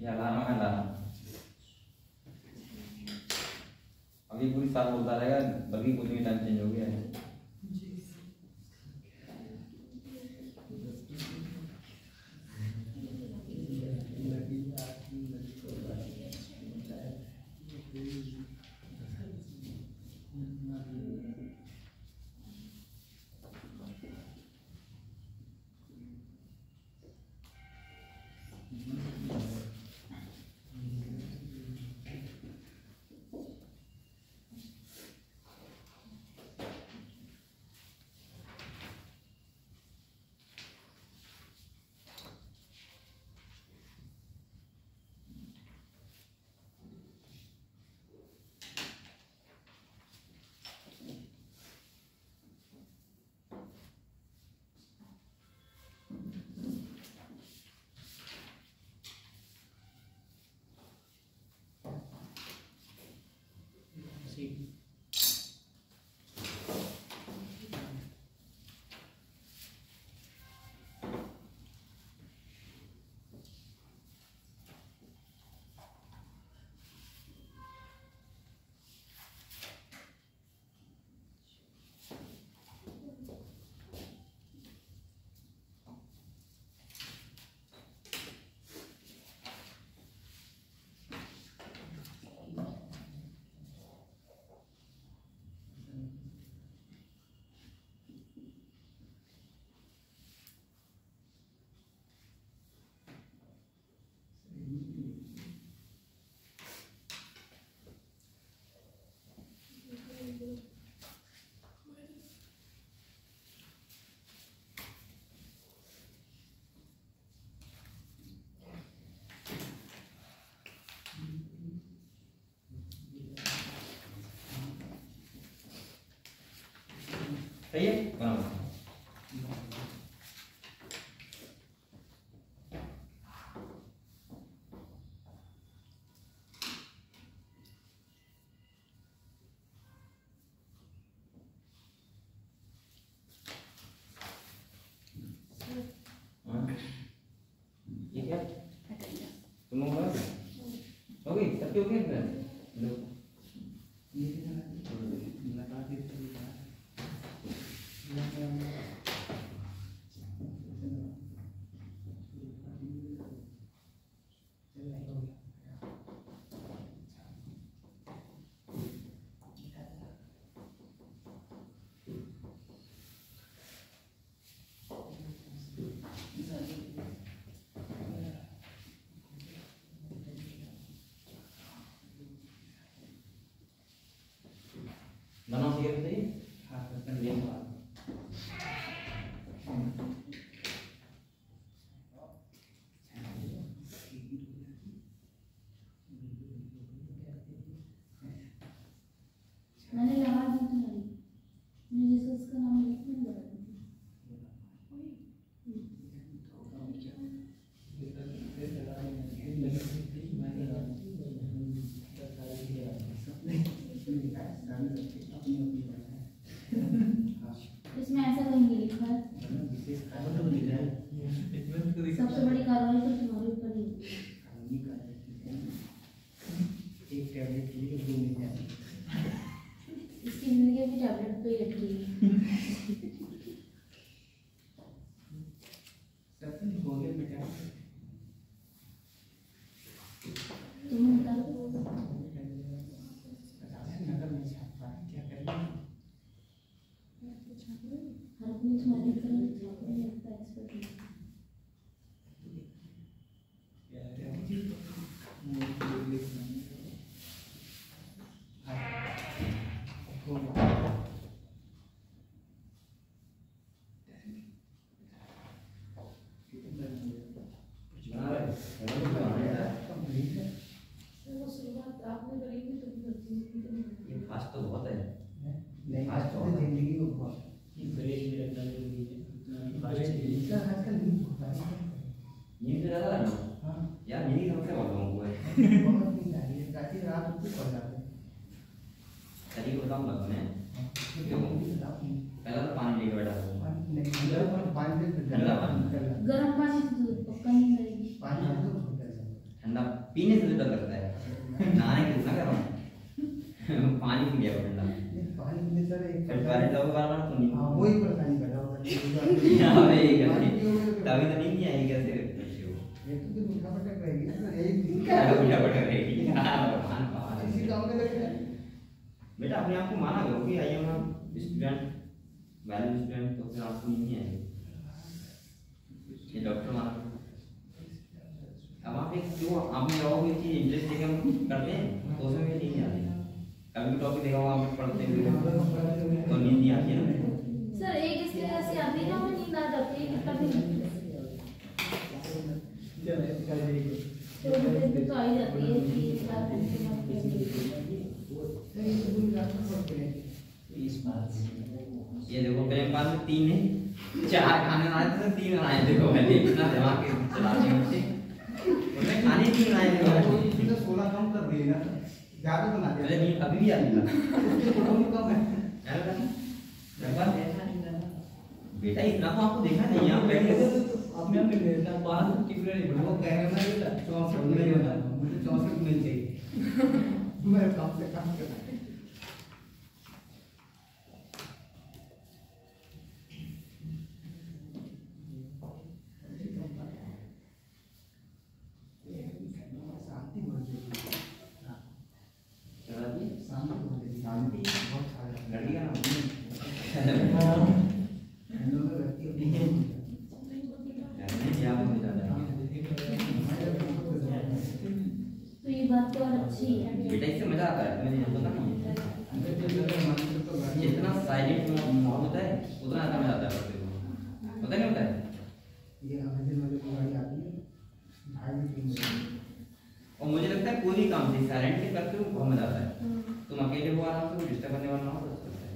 या अलार्म है अलार्म। अभी पूरी साल बोलता रहेगा, बल्कि कुछ भी टाइम चेंज हो गया है। सही है। ये क्या तुम लोग हो गई सबके हो गए लो यार मेरी समस्या बहुत लोगों को है। तरीका बताऊंगा तुम्हें। पहला तो पानी लेके बैठा ठंडा पानी, गर्म पानी से दूध पक्का नहीं करेगी। ठंडा पीने से डर लगता है, नहाने के कितना गर्म पानी पी लिया ठंडा। फिर टॉयलेट जाओगे बार-बार तो नहीं। तभी तो नहीं आई कैसे उठा पटक रहेगी। बेटा अपने आप को माना करो कि I am student, value student, तो फिर आपको नहीं आएगी। ये डॉक्टर माना। अब आप एक जो आपने रहोगे चीज इंटरेस्ट लेके हम करते हैं तो उसमें भी नहीं आती। कभी भी टॉपिक देखा आप पढ़ते हुए तो नींद नहीं आती है ना। सर एक इसके वजह से अभी ना में नींद आ जाती है कभी तो आ ही जाती है कि 4 घंटे में ये देखो प्रेम पाल में 3 है, 4 खाने आए थे 3 आए। देखो मैं इतना दिमाग के चलाती हूँ उसमें खाने 3 आए थे। 16 कम कर दिए ना, ज्यादा बना दिया। अरे नहीं अभी भी आती है कम है बेटा, इतना तो आपको देखना चाहिए। आप बैठे आपने हमने भेजा बाहर की फ्रेंड वो कह रहे ना बेटा 64 नहीं होना, मुझे 64 नहीं चाहिए। मैं काम से काम करना है। तो ये बात तो और अच्छी है। बेटा इससे मजा आता है, मैंने पता नहीं है। जितना साइलेंट माहौल होता है उतना ज्यादा मजा आता है बच्चे को, पता नहीं होता है। ये हमें मुझे गाड़ी आती है भाई भी और मुझे लगता है कोई भी काम से साइलेंट से करते हो बहुत मजा आता है। तुम अकेले हो आराम से, कोई डिस्टर्ब करने वाला ना हो तो अच्छा लगता है।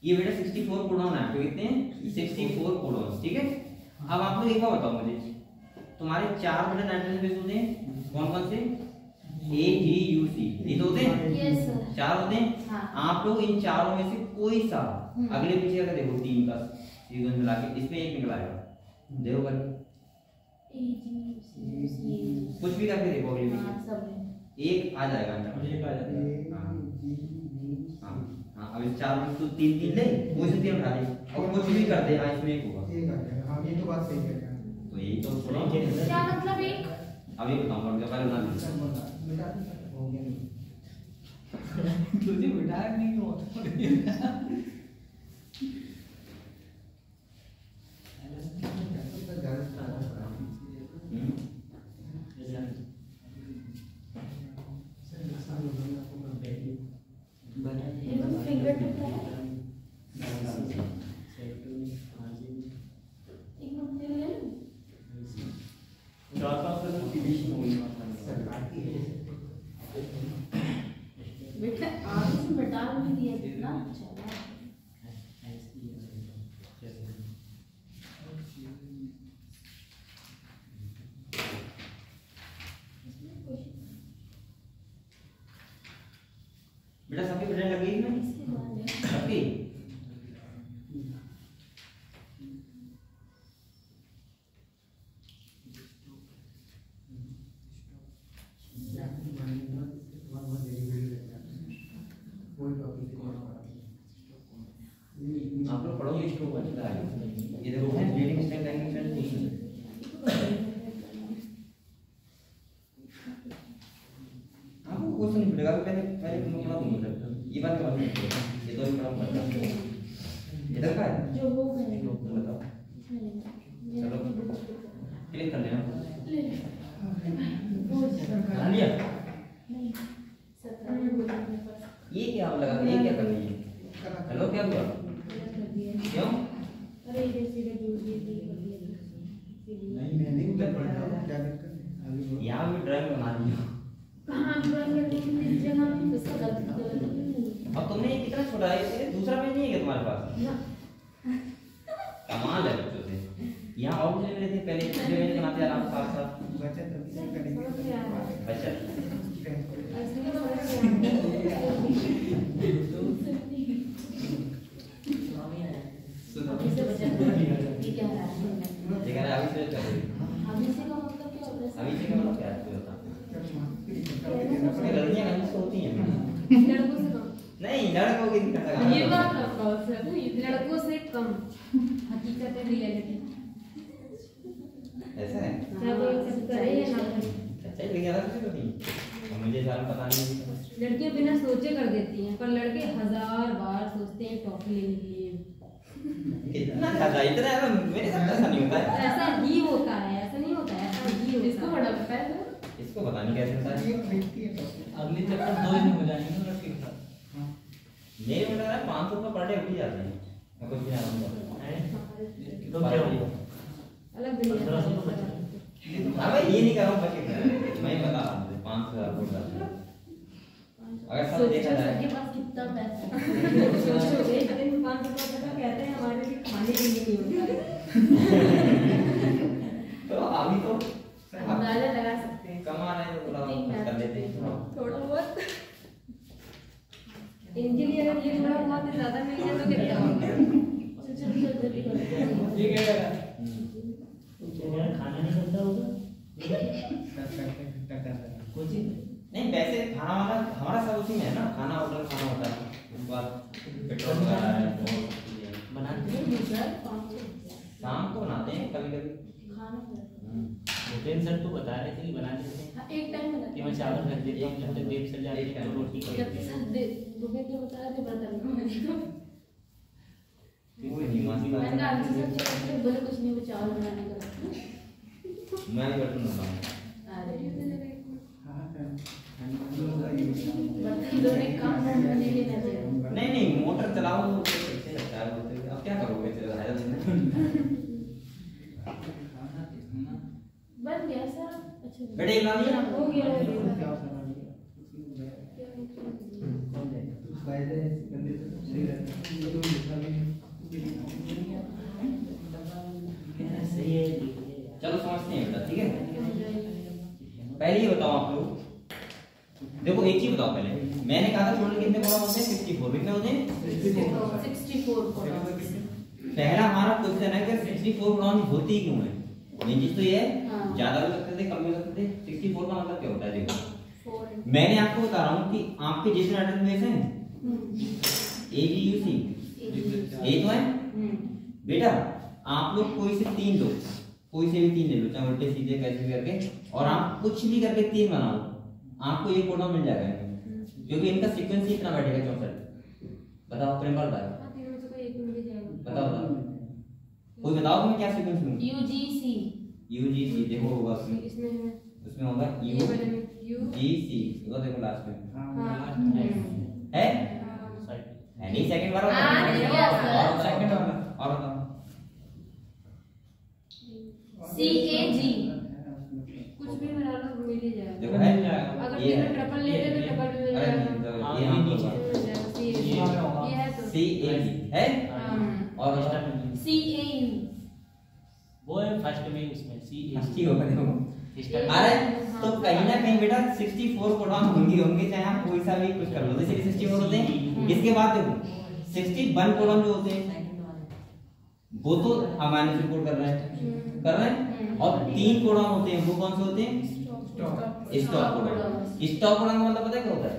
ये बेटा 64 कोडॉन है, तो कितने 64 कोडॉन, ठीक है। अब आप लोग एक बार बताओ मुझे, तुम्हारे 4 बेटा नाइट्रोजन बेस होते हैं, कौन कौन से? A G U C, ये तो होते हैं। Yes sir. 4 होते हैं। हाँ। आप लोग इन चारों में से कोई सा अगले पीछे का देखो, 3 का सीक्वेंस मिला के इसमें एक निकल आएगा, देखो करके कुछ भी करके देखो अगले पीछे एक आ जाएगा अंदर। हाँ अब इस 4 में तो 3 ले, कोई से 3 उठा ले और कुछ भी कर दे, हाँ इसमें एक होगा। हाँ ये तो बात सही है। तो यही तो थोड़ा क्या मतलब एक अभी बताऊंगा, उनका पहले बना लीजिए। बेटा हो गया नहीं। तुझे विधायक नहीं हो फिंगर टिप है एक मिनट ले ले बेटा आगे से बता भी दिया कितना अच्छा है। बेटा सबकी ब्रेन लग गई ना, इसके बाद है सबकी आप लोग पढ़ोगे इसको बचता है। ये देखो friends, reading strength and friends आपको क्वेश्चन नहीं पड़ेगा, पहले पहले तुम पढ़ा दूंगा सर, ये बात नहीं, ये तो ही पढ़ा पड़ता है। इधर का है जो हो गए तुम बताओ, चलो क्लिक कर लेना। ले बना लिया? नहीं 17 ये क्या लगा, ये क्या कर रही है? हेलो क्या हुआ, क्यों? अरे इधर सीधे जोड़ दिए कर दिया नहीं मैं नहीं उधर पढ़ रहा हूँ, क्या दिक्कत है? यहाँ भी ड्राइंग बना दी हो। कहाँ ड्राइंग करने की इस जगह में उसका गलत अब तुमने ये कितना छोटा है, इसलिए दूसरा पेज नहीं है क्या तुम्हारे पास? कमाल है बच्चों से। यहाँ आउट ले लेते पहले, दूसरे पेज बनाते आराम से साथ साथ। बच्चा तभी से करेंगे। अच्छा ये कह रहा है अभी से कर रही है। अभी से का मतलब क्या होता है? अभी से का मतलब क्या है होता है? गलतियाँ कहीं से होती हैं। लड़कों से कम। नहीं लड़कों की दिक्कत है। ये बात रखो सर, लड़कों से कम हकीकत है, रियलिटी। ऐसा है? चाहे वो एक्सेप्ट करे या ना करे। अच्छा ये ज़्यादा कुछ नहीं। और मुझे ज़्यादा पता नहीं। लड़कियां बिना सोचे कर देती हैं, पर लड़के 1000 बार सोचते हैं टॉफी लेने के लिए। इतना ज़्यादा इतना है, मेरे साथ ऐसा नहीं होता है। ऐसा ही होता है, ऐसा नहीं होता है, ऐसा ही होता है। इसको बड़ा पता है तो? इसको पता नहीं कैसे होता है। ये खरीदती है तो। अगली चक्कर 2 दिन हो जाएंगे ना लड़के के साथ। मेरे में लग रहा है 500 रुपये पर डे उठ ही जाते हैं। मैं कुछ भी ना कहूँगा। तो क्या हुआ? अलग दुनिया है। हाँ भाई ये नहीं कर रहा हूँ बच्चे मैं बता रहा हूँ 5,000 वोट डालते हैं। अगर सब देखा जाए सबके पास कितना पैसा है। सोचो एक दिन 500 रुपया कहते हैं हमारे लिए खाने के लिए नहीं होता। तो अभी तो अंदाजा लगा सकते हैं। कमा रहे हैं तो थोड़ा कर लेते हैं। थोड़ा बहुत इनके लिए अगर ये थोड़ा बहुत ज्यादा मिल जाए तो कितना होगा? चल जल्दी करो। ये क्या है? मेरा खाना नहीं बनता होगा कुछ नहीं पैसे खाना वाला हमारा सब उसी में है ना, खाना होटल खाना होता है, उसके बाद पेट्रोल वगैरह है और चीजें बनाते हैं शाम को बनाते हैं कभी कभी। खाना भूपेन सर तो बता रहे थे कि बना देते हैं एक टाइम में कि मैं चावल रख देता हूँ जब तक देव सर जाते हैं तो रोटी कर जब देते हैं। तक रुपए के बता रहे थे बर्तन को कोई नहीं मासी बात मैंने कहा अच्छी सब्जी करके बोले कुछ नहीं वो चावल बनाने का मैं भी बर्तन धोता हूँ। अरे नहीं बर्तन धोने का काम नहीं लेना चाहिए। नहीं नहीं मोटर चलाओ तो कैसे लगता है बोलते हैं। अब क्या करोगे चलो है बन गया सर। अच्छा बेटे एक ला लिया हो गया सही है चलो समझते हैं बेटा ठीक है। पहले ये बताओ आप लोग, देखो एक चीज बताओ पहले, मैंने कहा था टोटल कितने कोड़ा होते हैं 64 कितने होते हैं 64 पहला हमारा क्वेश्चन है कि 64 कोड़ा होती क्यों है। मेन चीज तो ये है हाँ। ज्यादा भी सकते थे कम भी सकते थे। 64 का मतलब क्या होता है देखो 4 मैंने आपको बता रहा हूँ कि आपके जितने एटम बेस हैं ए बी यू सी ए तो है बेटा, आप लोग कोई से 3 लो, कोई से भी 3 ले लो चाहे उल्टे सीधे कैसे भी करके, और आप कुछ भी करके 3 बनाओ आपको ये कोडा मिल जाएगा क्योंकि इनका सीक्वेंस ही इतना बैठेगा 64। बताओ प्रेम बताओ तीनों से कोई एक मिल जाएगा। बताओ कोई बताओ तुम्हें क्या सीक्वेंस में यूजीसी यूजीसी देखो होगा उसमें इसमें है उसमें होगा ये यू वाले में यू जी सी वो देखो लास्ट में हाँ है नहीं सेकंड वाला हाँ, नहीं है, सर। और सेकंड वाला और बताओ CAG कुछ भी बना लो मिल ही जाएगा। देखो है अगर ये तीनों ट्रिपल ले ले तो ट्रिपल भी मिल अरे जाएगा। हाँ, ये ये हम नीचे। ये है तो सी ए है हाँ। और CAU वो है फर्स्ट में उसमें सी ठीक होगा देखो स्टार्ट अरे तो कहीं ना कहीं बेटा 64 कोडाउन होंगे चाहे आप कोई सा भी कुछ कर लो। जैसे 64 होते हैं इसके बाद देखो 61 कोडाउन जो होते हैं वो तो अमाइनो रिपोर्ट कर रहे हैं और 3 कोडाउन होते हैं वो कौन से होते हैं स्टॉप कोडाउन। स्टॉप कोडाउन का मतलब पता है क्या होता है,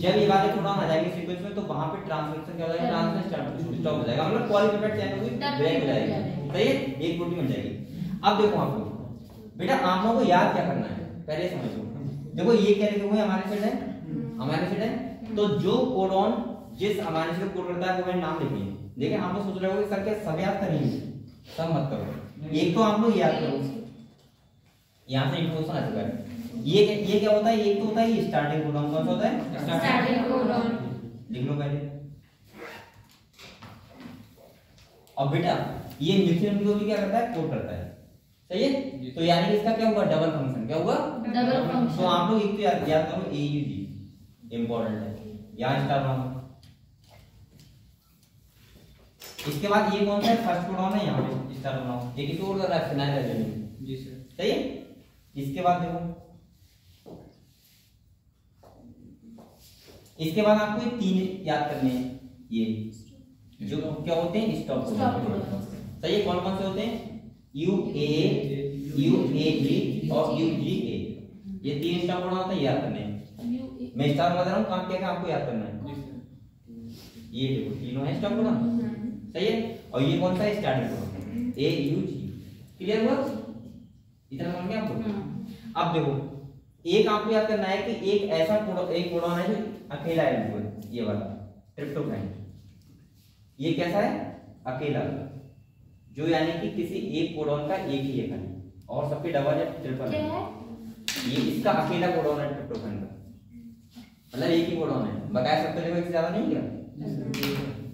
जब ये वाले कोडाउन आ जाएंगे सीक्वेंस में तो वहां पे ट्रांसक्रिप्शन क्या हो जाएगा ट्रांसलेशन स्टॉप हो जाएगा मतलब पॉलीपेप्टाइड चेन को ब्रेक हो जाएगी। सही है एक प्रोटीन बन जाएगी। अब देखो आप लोग बेटा आप लोगों को याद क्या करना है पहले समझो। देखो ये क्या लिखे हुए हैं अमाइनो एसिड है अमाइनो एसिड है तो जो कोडॉन जिस अमाइनो एसिड को कोड करता है वो मैंने नाम लिखे हैं। देखिए आप लोग सोच रहे होंगे सर क्या सब याद करेंगे, सब मत करो। एक तो आप लोग याद करो यहाँ से इंट्रोडक्शन आ चुका है। ये क्या होता है, एक तो होता है ये स्टार्टिंग कोडॉन कौन सा होता है स्टार्टिंग कोडॉन लिख लो पहले। और बेटा ये मिथियोनिन को भी क्या करता है कोड करता है। सही है। तो यानी कि इसका क्या हुआ, डबल फंक्शन। क्या हुआ, डबल फंक्शन। तो आप लोग एक तो याद करो AUG इंपॉर्टेंट है, यहाँ स्टार बनाओ। इसके बाद ये कौन सा है, फर्स्ट कोडॉन है, यहाँ पे स्टार बनाओ। ये किसी और का फिनाइल एल्यूमिनियम। जी सर। सही है। इसके बाद देखो, इसके बाद आपको ये तीन याद करने हैं, ये जो क्या होते हैं, स्टॉप कोडॉन। सही है। कौन कौन से होते हैं, UA, UAG और UGA। ये तीन स्टॉप कोडॉन होते हैं, याद करने हैं। मैं स्टार बता रहा हूँ, काम क्या क्या आपको याद करना है। ये देखो तीनों है स्टॉप कोडॉन। सही है। और ये कौन सा है, स्टार्टिंग कोडॉन, AUG। क्लियर हुआ, इतना समझ गया आपको। अब देखो, एक आपको याद करना है कि एक ऐसा एक कोडॉन है जो अकेला है, ये वाला ट्रिप्टोफैन। ये कैसा है, अकेला, जो यानी कि किसी एक कोडॉन का एक ही है खाली, और सबके डबल या ट्रिपल है। ये इसका अकेला कोडॉन है ट्रिप्टोफैन का, मतलब एक ही कोडॉन है, बकाया सबके जगह ज्यादा नहीं क्या,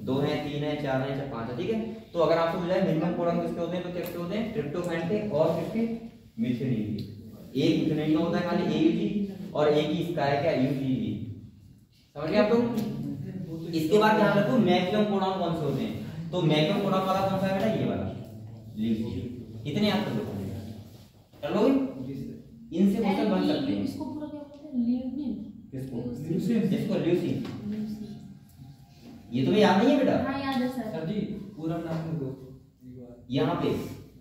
2 है, 3 है, 4 है, 5 है। ठीक है। तो अगर आपसे पूछा है मिनिमम कोडॉन किसके होते हैं, तो किसके होते हैं, ट्रिप्टोफैन के और किसके, मिथेनिन के। एक मिथेनिन का होता है खाली AUG, और एक ही इसका है क्या, UGG। समझ गए आप लोग। इसके बाद ध्यान रखो मैक्सिमम कोडॉन कौन से होते हैं, तो मैक्सिमम कोडॉन वाला कौन सा है बेटा, ये वाला ल्यूसीन। इतने याद कर लो, चलो इनसे क्वेश्चन बन सकते हैं। इसको पूरा क्या बोलते हैं, ल्यूसीन। किसको, इसको ल्यूसीन। ये तुम्हें याद नहीं है बेटा, हाँ याद है सर। सर जी पूरा नाम लिख दो यहाँ पे।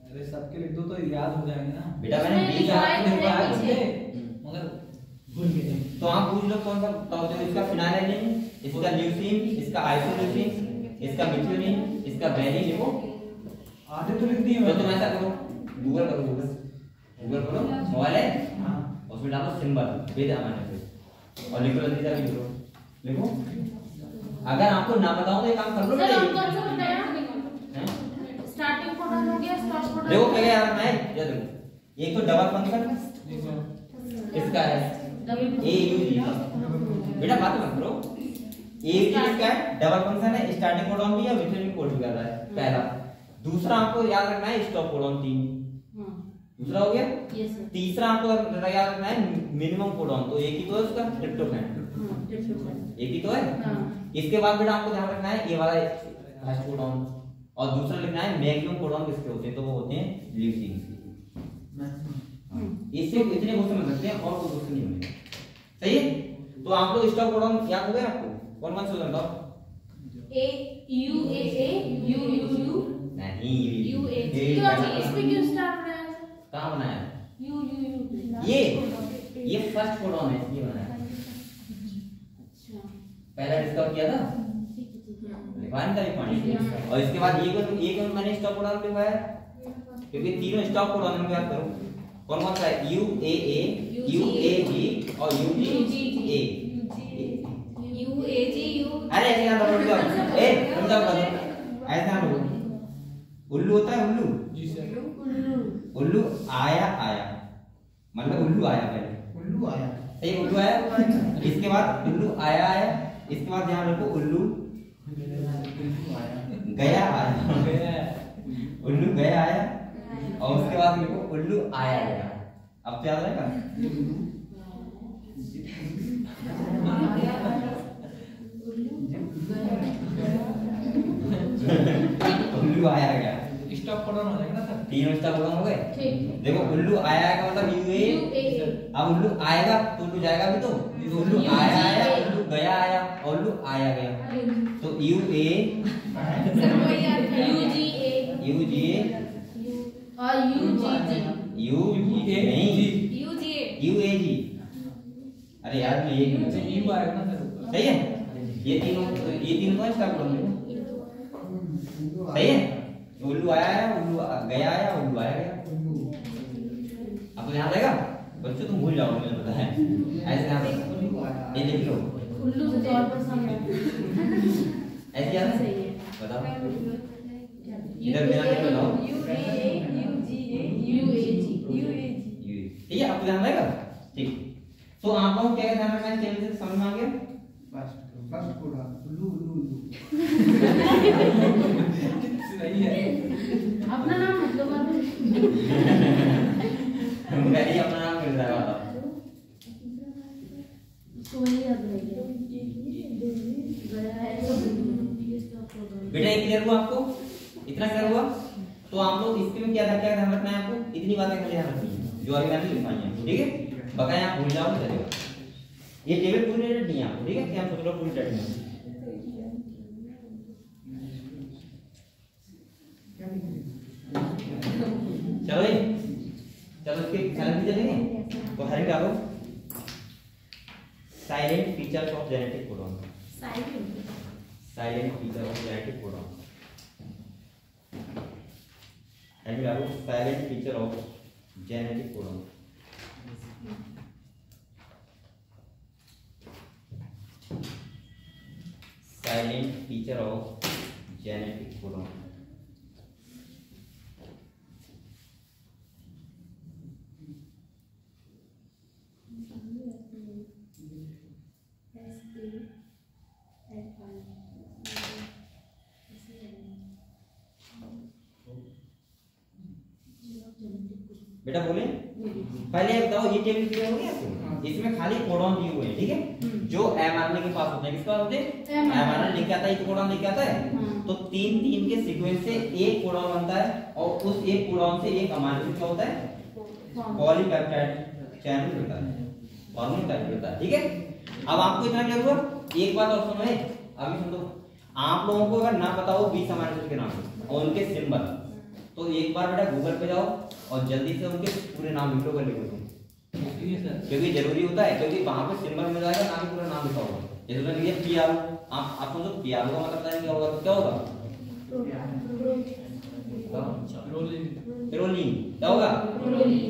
अरे सबके लिख दो तो याद हो जाएंगे ना बेटा मैंने बीच आपको लिखवाया पीछे मगर भूल गए। तो आप पूछ लो कौन सा बताओ, तो इसका फिनाइलिन, इसका ल्यूसीन, इसका आइसोल्यूसीन, इसका मिथ्योनिन, इसका वैलिन। लिखो, आधे तो लिख दिए। तो तुम ऐसा करो, गूगल करो, गूगल करो, मोबाइल है, हाँ, उसमें डालो सिंबल विद अमाइनो और लिखो, जल्दी से लिखो, लिखो। अगर आपको ना बताऊं तो ये काम कर लो बेटा। कौन सा बताया, स्टार्टिंग कोडॉन हो गया, स्टॉप कोडॉन। देखो क्या याद रखना है, ये देखो, एक तो डबल फंक्शन इसका है AUG। बेटा बात मत करो, AUG इसका है, डबल फंक्शन है, स्टार्टिंग कोडॉन भी है, मिथेनिन कोड भी कर रहा है, पहला। दूसरा आपको याद रखना है स्टॉप कोडॉन 3, दूसरा हो गया। तीसरा आपको याद रखना है मिनिमम कोडॉन, तो एक ही तो है उसका, ट्रिप्टोफैन, एक ही तो है। इसके बाद बेटा आपको ध्यान रखना है ये वाला फर्स्ट कोडॉन, और दूसरा लिखना है मैक्सिमम कोडॉन किसके होते हैं, तो वो होते हैं ल्यूसीन। इससे इतने क्वेश्चन बन सकते हैं, और कोई क्वेश्चन नहीं होंगे। सही है। तो आप लोग स्टॉप कोडॉन याद हो गया आपको, कौन कौन से बताओ, AUAA, UUU, नहीं UAG। तो इसमें क्यों स्टार बनाया है, कहाँ बनाया, UUU। ये फर्स्ट कोडॉन है, ये बनाया, पहला डिस्कवर किया था, लिखवाया था पानी। और इसके बाद ये मैंने स्टॉप कोडॉन लिखवाया, क्योंकि तीनों स्टॉप कोडॉन में याद करो कौन कौन सा है, UAA, UAG और UGA। अरे ऐसे याद रखो, तुम क्या कर, ऐसे याद रखो, उल्लू होता है, उल्लू। जी सर। उल्लू आया, मतलब उल्लू आया पहले, उल्लू आया, सही, उल्लू आया। इसके बाद उल्लू आया, इसके बाद ध्यान रखो उल्लू गया, उल्लू गया आया, और उसके बाद लिखो उल्लू आया गया। अब तो याद रहेगा, उल्लू आया गया, स्टॉप कोडॉन हो जाएगा ना सर। तीनों स्टॉप कोडॉन हो गए। ठीक। देखो उल्लू आया का मतलब UA, अब उल्लू आएगा तो उल्लू जाएगा भी, तो उल्लू आया, उल्लू गया आया, और उल्लू आया गया, तो UA, UGA और UAG। अरे यार मैं एक अच्छा यू आएगा ना सर। सही है। ये तीनों का स्टॉप कोडॉन सही है। उल्लू आया, उल्लू गया आया, उल्लू आया गया। आपको ध्यान रहेगा बच्चों, तुम भूल जाओगे मैंने बताया, ऐसे ध्यान रखो, ये लिख लो, उल्लू से तौर पर समझ ऐसे याद है, बताओ इधर ध्यान से बताओ, ठीक है। आपको ध्यान रहेगा, ठीक। तो आप लोगों को क्या ध्यान रखना है, चैनल से समझ में आ गया, फर्स्ट कोडॉन, उल्लू उल्लू उल्लू। सही भी है। अपना नाम मतलब मेरी अपना नाम मिल रहा है। बेटा ये क्लियर हुआ आपको? इतना क्लियर हुआ? तो आप लोग इसके में क्या ध्यान रखना है आपको? इतनी बातें खाली ध्यान रखनी है जो अभी मैंने लिखवाई है, ठीक है? बकाया आप भूल जाओ चलेगा। ये टेबल पूरी रेड नहीं है आपको, ठीक है? क्या हम सोच लो पूरी रेड नहीं है। चलो ये चलो इसके साइलेंट फीचर लेंगे तो हेडिंग डालो silent features of genetic codon. Silent feature of genetic codon heading डालो silent feature of genetic codon. Silent feature of genetic codon. बेटा बोले पहले बताओ ये टेबल क्लियर हो गया आपको? इसमें खाली कोडॉन दिए हुए हैं, ठीक है? जो एमआरएनए के पास होते हैं, किसके पास होते हैं? एमआरएनए लेके आता है, एक कोडॉन लेके आता है, तो 3 के सीक्वेंस से एक कोडॉन बनता है और उस एक कोडॉन से एक अमीनो एसिड क्या होता है? पॉलीपेप्टाइड चैन बनता है, फॉर्मल टाइप बनता है, ठीक है? अब आपको इतना क्या हुआ? एक बात और सुनो, अभी सुन लो, आप लोगों को अगर ना पता हो 20 अमीनो एसिड के नाम और उनके सिंबल, तो एक बार बेटा गूगल पे जाओ और जल्दी से उनके पूरे नाम लिखो कर लिखो, क्योंकि जरूरी होता है, क्योंकि वहां पे सिंबल मिल जाएगा, नाम पूरा नाम लिखा होगा। जैसे तो ये पीआर, आप समझो पीआर का मतलब पता क्या होगा? तो क्या होगा? प्रोलीन। क्या होगा?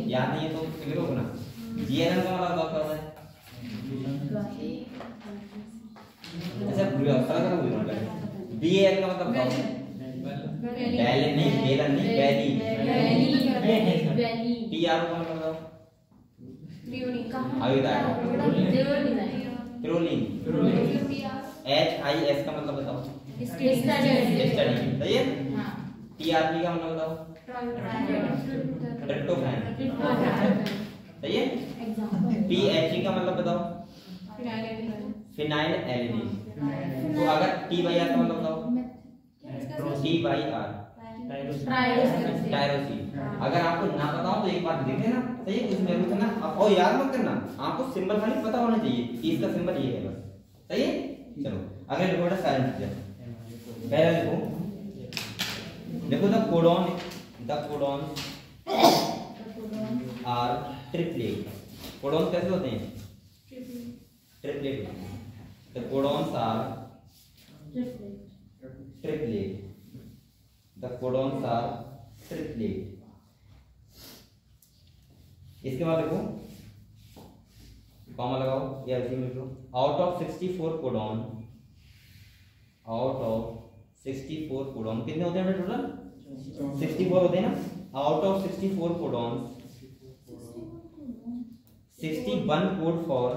याद नहीं है तो लिखो ना। जीएनएल का मतलब क्या होता है? ऐसा पूरा सारा का बोलना है। बीएल का मतलब क्या होता है? बैलन नहीं, बेलन नहीं, बैली। पीआर का मतलब बताओ? अभी बताया प्रोलीन। एचआईएस का मतलब बताओ? स्टडी। सही है? टीआरपी का मतलब बताओ? ट्रिप्टोफैन। सही है? पीएचई का मतलब बताओ? Phenylalanine. तो अगर टी बाई आर का मतलब बताओ? T Y R tyrosine. अगर आपको ना पता हो तो एक बात देख लेना, सही है? उसमें भी करना और याद मत करना, आपको सिंबल खाली पता होना चाहिए कि इसका सिंबल ये है बस, सही है? चलो अगले लिखो बेटा साइलेंट फीचर। पहला देखो द कोडॉन आर ट्रिपलेट। कोडॉन कैसे होते हैं? Triplet. The codons are triplet. The codons are triplet। इसके बाद देखो कॉमा लगाओ या इसी में लिखो out of 64 codon. Out of 64 codon कितने होते हैं टोटल? 64 होते हैं ना। Out of 64 codon 61 code for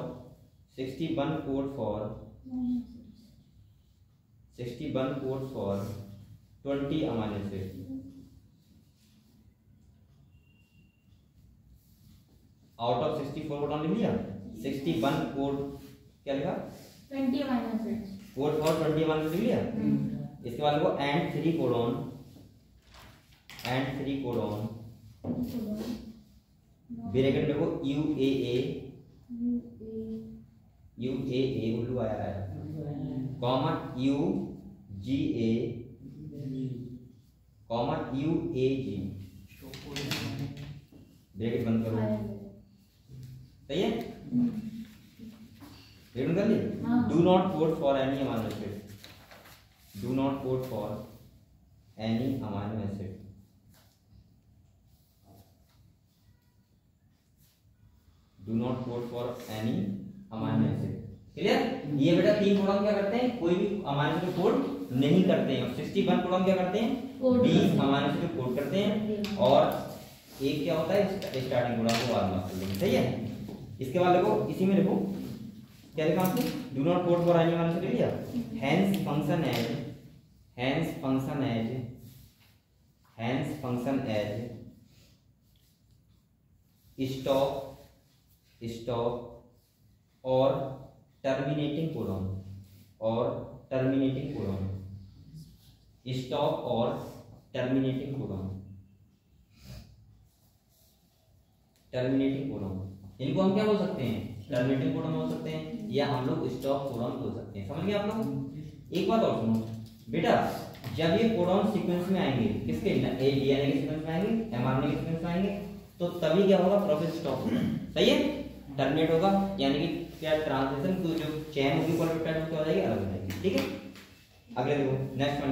61 code for 61 code for 20 amino acid. Out of 64 codon लिख लिया। 61 कोड क्या लिखा? 20 amino acid. Code for 20 amino acid लिख लिया। इसके बाद लिखो एंड 3 कोडॉन ब्रैकेट में लिखो UAA उल्लू आया है comma UGA comma UAG bracket बंद करो। सही है? ब्रैकेट कर लिए। Do not code for any amino acid. Do not code for any amino acid. Do not code for any amino acid. Clear? ये बेटा 3 कोडॉन क्या करते हैं? कोई भी अमीनो एसिड कोड नहीं करते हैं। 61 कोडॉन क्या करते हैं? 20 अमीनो एसिड कोड करते हैं और एक क्या होता है? स्टार्टिंग कोडॉन को बाद में कर लेंगे। सही है? इसके बाद देखो इसी में देखो क्या लिखा आपने? Do not code for any amino acid लिया। Hence function as hence function as stop और टर्मिनेटिंग कोडॉन, स्टॉप और टर्मिनेटिंग कोडॉन, इनको हम क्या बोल सकते हैं? टर्मिनेटिंग कोडॉन बोल सकते हैं, या हम लोग स्टॉप कोडॉन बोल सकते हैं। समझ गए आप लोग? एक बात और सुनो बेटा, जब ये कोडॉन सीक्वेंस में आएंगे, किसके डीएनए के सीक्वेंस में आएंगे, एमआरएनए के सीक्वेंस में आएंगे, तो तभी क्या होगा? प्रोसेस स्टॉप होगा। सही है, टर्मिनेट होगा, यानी कि क्या ट्रांसलेशन तो जो चेन होगी पॉलीपेप्टाइड में क्या हो जाएगी? अलग हो जाएगी। ठीक है, अगले देखो, नेक्स्ट वन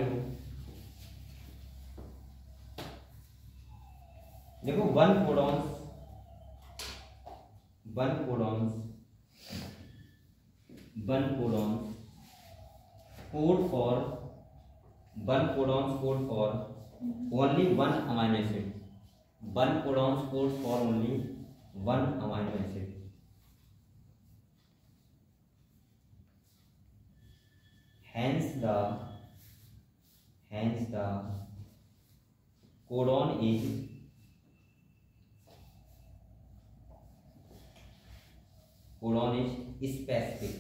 देखो, one codons code for only one amino acid. One codon codes for only one amino acid. Hence the codon is specific.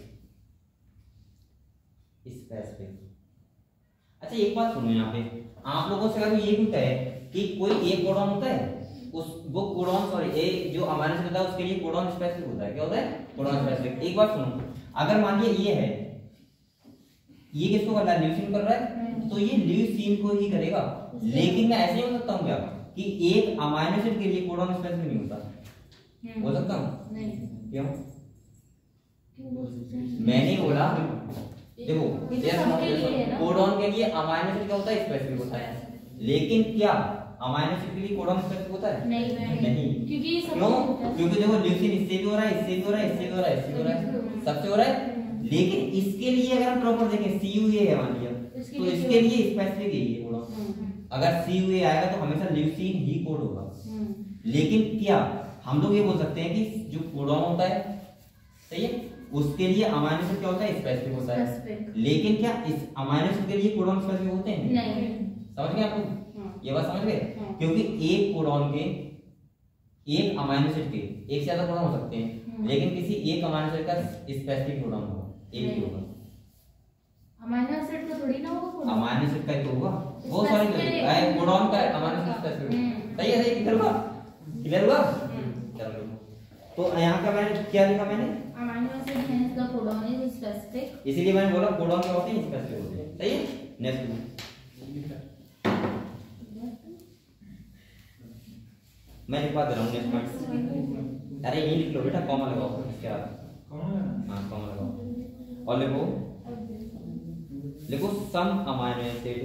अच्छा एक बात सुनो, यहाँ पे आप लोगों से अगर ये पूछता है कि कोई एक कोडॉन होता है, उस वो कोडॉन ए जो अमाइनो एसिड होता है उसके लिए कोडॉन स्पेसिफिक होता है। क्या होता है? Codon specific. एक बात सुनो, अगर मान लिया ये है, ये किसको कर रहा है? ल्यूसीन कर रहा है, तो ये ल्यूसीन को ही करेगा। लेकिन मैं ऐसे ही हो सकता हूँ क्या कि एक अमाइनो एसिड के लिए कोडॉन स्पेसिफिक नहीं होता? हो सकता हूँ? क्यों? मैंने बोला देखो, कोडॉन के लिए अमाइनो एसिड क्या होता है? स्पेसिफिक होता है। लेकिन क्या अमाइनो एसिड के लिए कोडॉन स्पेसिफिक होता है? नहीं। क्यों? क्योंकि देखो ल्यूसीन इससे भी हो रहा है, इससे भी हो रहा है, इससे भी हो रहा है, इससे भी हो रहा है, सबसे हो रहा है। लेकिन इसके लिए अगर हम प्रॉपर देखें, CUA है मान लिया, तो इसके लिए स्पेसिफिक है ये कोडॉन। अगर CUA आएगा तो हमेशा ल्यूसीन ही कोड होगा। लेकिन क्या हम लोग ये बोल सकते हैं कि जो कोडॉन होता है, सही है, उसके लिए अमाइनो एसिड क्या होता है? स्पेसिफिक होता है। लेकिन क्या इस अमाइनो एसिड के लिए कोडॉन स्पेसिफिक होते हैं? नहीं। समझ गए आप लोग? ये बात समझ गए? क्योंकि एक कोडॉन के, एक अमाइनो एसिड के एक से ज्यादा कोडॉन हो सकते हैं, लेकिन किसी एक अमाइनो एसिड का स्पेसिफिक कोडॉन होगा, एक ही होगा। अमाइनो एसिड का थोड़ी ना होगा कोडॉन, अमाइनो एसिड का ही तो होगा। वो सॉरी कोडॉन का अमाइनो एसिड स्पेसिफिक। सही है, सही क्लियर हुआ? क्लियर हुआ? चलो तो यहाँ का मैंने क्या लिखा? मैंने amino acid hence the codon is specific, इसीलिए मैंने बोला कोडॉन क्या होते हैं? स्पेसिफिक होते हैं। सही है, नेक्स्ट मैं लिखवा दे रहा हूँ नेक्स्ट पॉइंट। अरे ये लिख लो बेटा, कॉमा लगाओ इसके बाद। हाँ कॉमा लगाओ और लिखो some amino acid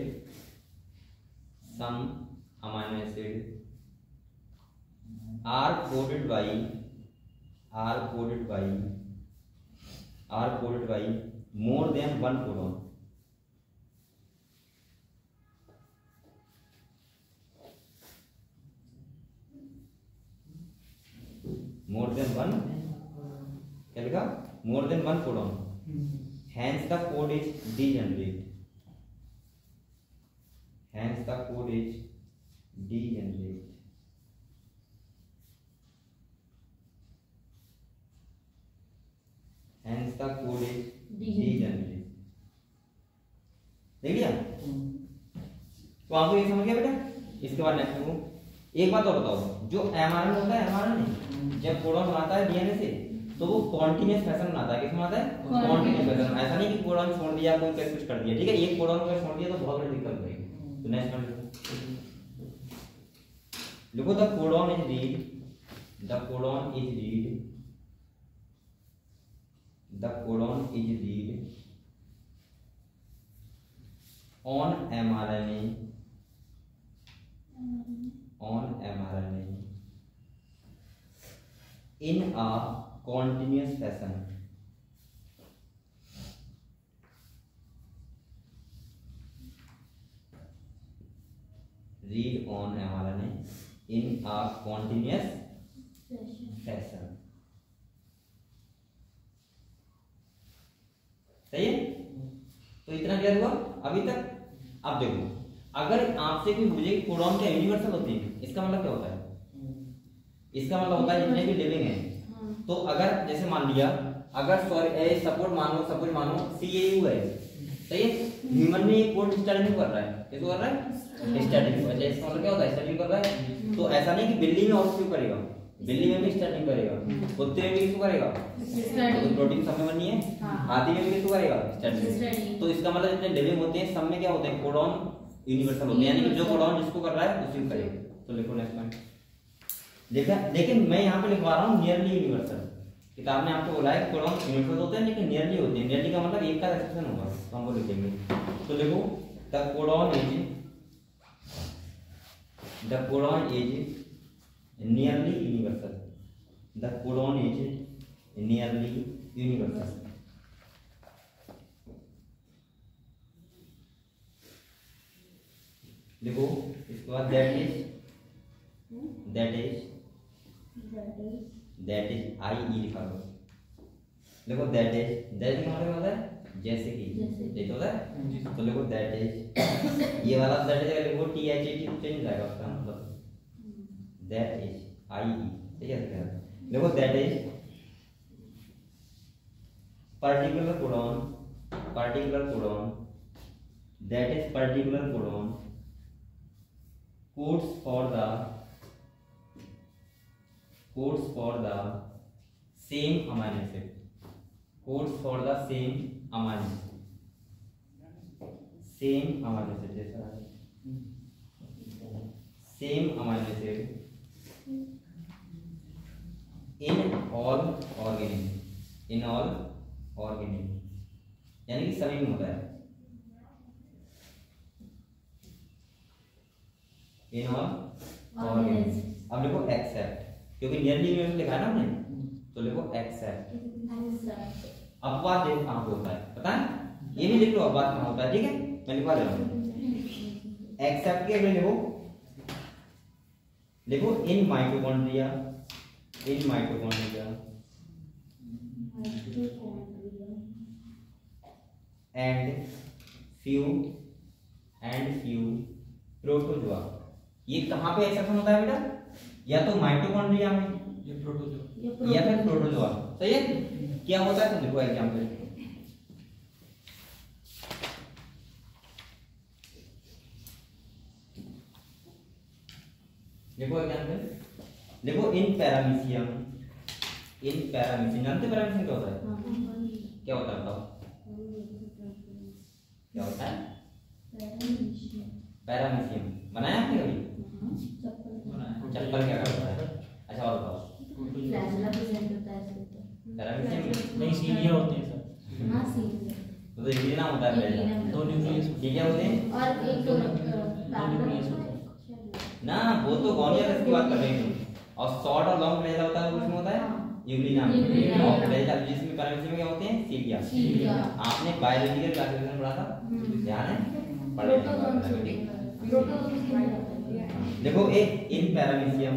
are coded by more than one codon. More than one, क्या लिखा? More than one codon. Hence the code is degenerate. Hence the code is degenerate. Hence the code is degenerate. देख लिया? तो आपको ये समझ गया बेटा? इसके बाद नेक्स्ट को एक बात और बताओ, जो एमआरएनए होता है, एमआरएनए जब कोडॉन बनाता है डीएनए से, तो वो कॉन्टिन्यूअस फैशन में आता है। किसमें आता है? Continuous fashion. ऐसा नहीं कि कोडॉन छोड़ दिया, कोई कैसे कुछ कर दिया। ठीक है, एक कोडॉन को छोड़ दिया तो बहुत बड़ी दिक्कत होगी। तो नेक्स्ट वन लिखो, the codon is read on mRNA in a continuous fashion. Read on mRNA in a continuous fashion. सही है? तो इतना क्लियर हुआ अभी तक? अब देखो, अगर आपसे कोई पूछे कि कोडॉन क्या यूनिवर्सल होती है, इसका मतलब क्या होता है? इसका मतलब होता है जितने भी लिविंग हैं, तो अगर जैसे मान लिया अगर सपोज मानो CAU है, सही है, ह्यूमन में ये कोड स्टडी कर रहा है, किसको कर रहा है? स्टडी। अच्छा इसका मतलब क्या होता है? स्टडी कर रहा है। तो ऐसा नहीं कि बिल्ली में और क्यों करेगा, बिल्ली में भी स्टडी करेगा, कुत्ते में भी किसको करेगा? तो प्रोटीन सब में बनी है, हाथी में भी किसको करेगा? स्टडी। तो इसका मतलब जितने लिविंग होते हैं सब में क्या होते हैं? कोडॉन यूनिवर्सल होते हैं, यानी कि जो कोडॉन जिसको कर रहा है उसी को करेगा। तो लिखो नेक्स्ट पॉइंट। देखा, लेकिन मैं यहाँ पे लिखवा रहा हूँ नियरली यूनिवर्सल। किताब ने आपको बोला है कोडॉन यूनिवर्सल होते हैं लेकिन नियरली होते हैं। नियरली का मतलब एक का एक्सेप्शन होगा, तो हम वो लिखेंगे। तो देखो the codon is nearly universal. The codon is nearly universal. देखो इसके बाद दैट इज IE लिखा दो। देखो दैट इज का मतलब होता है जैसे कि, ये तो होता है। तो देखो दैट इज, ये वाला दैट इज लिखो THAT चेंज जाएगा उसका मतलब, दैट इज IE, ठीक है। देखो that is particular codon, that is particular codon codes for the same amino acid, codes for the same amino acid, जैसा same amino acid in all organism, यानी कि सभी में होता है। In all organism. अब लिखो एक्सेप्ट, क्योंकि नियरली में लिखा है ना हमने, तो लिखो एक्सेप्ट। अपवाद देखो कहाँ पे होता है, पता है? ये भी लिख लो अपवाद कहाँ होता है, ठीक है, मैं लिखवा दे रहा हूँ। एक्सेप्ट के अगले लिखो in mitochondria and few protozoa. ये कहाँ पे एक्सेप्शन होता है बेटा? या तो माइटोकॉन्ड्रिया में या फिर प्रोटोजोआ, सही है। क्या होता है तो देखो एग्जांपल, देखो इन पैरामीशियम, जानते पैरामीशियम क्या होता है? क्या होता है बताओ, क्या होता है? पैरामीशियम बनाया आपने कभी? चप्पल क्या करता है? अच्छा और बताओ, पैरामीशियम नहीं सीढ़ियाँ होती हैं सर। तो ये नाम होता है पहले, दो न्यूक्लियस क्या होते हैं और एक दो न्यूक्लियस होते हैं ना, वो तो गोनिया की बात कर रहे हैं। और शॉर्ट और लॉन्ग फ्लैजेला होता है, उसमें होता है यूग्लिना। और फ्लैजेला जिसमें पैरामीशियम में क्या होते हैं? सीलिया। आपने बायोलॉजी के क्लासिफिकेशन पढ़ा था, ध्यान है? पढ़े देखो इन पैरामीशियम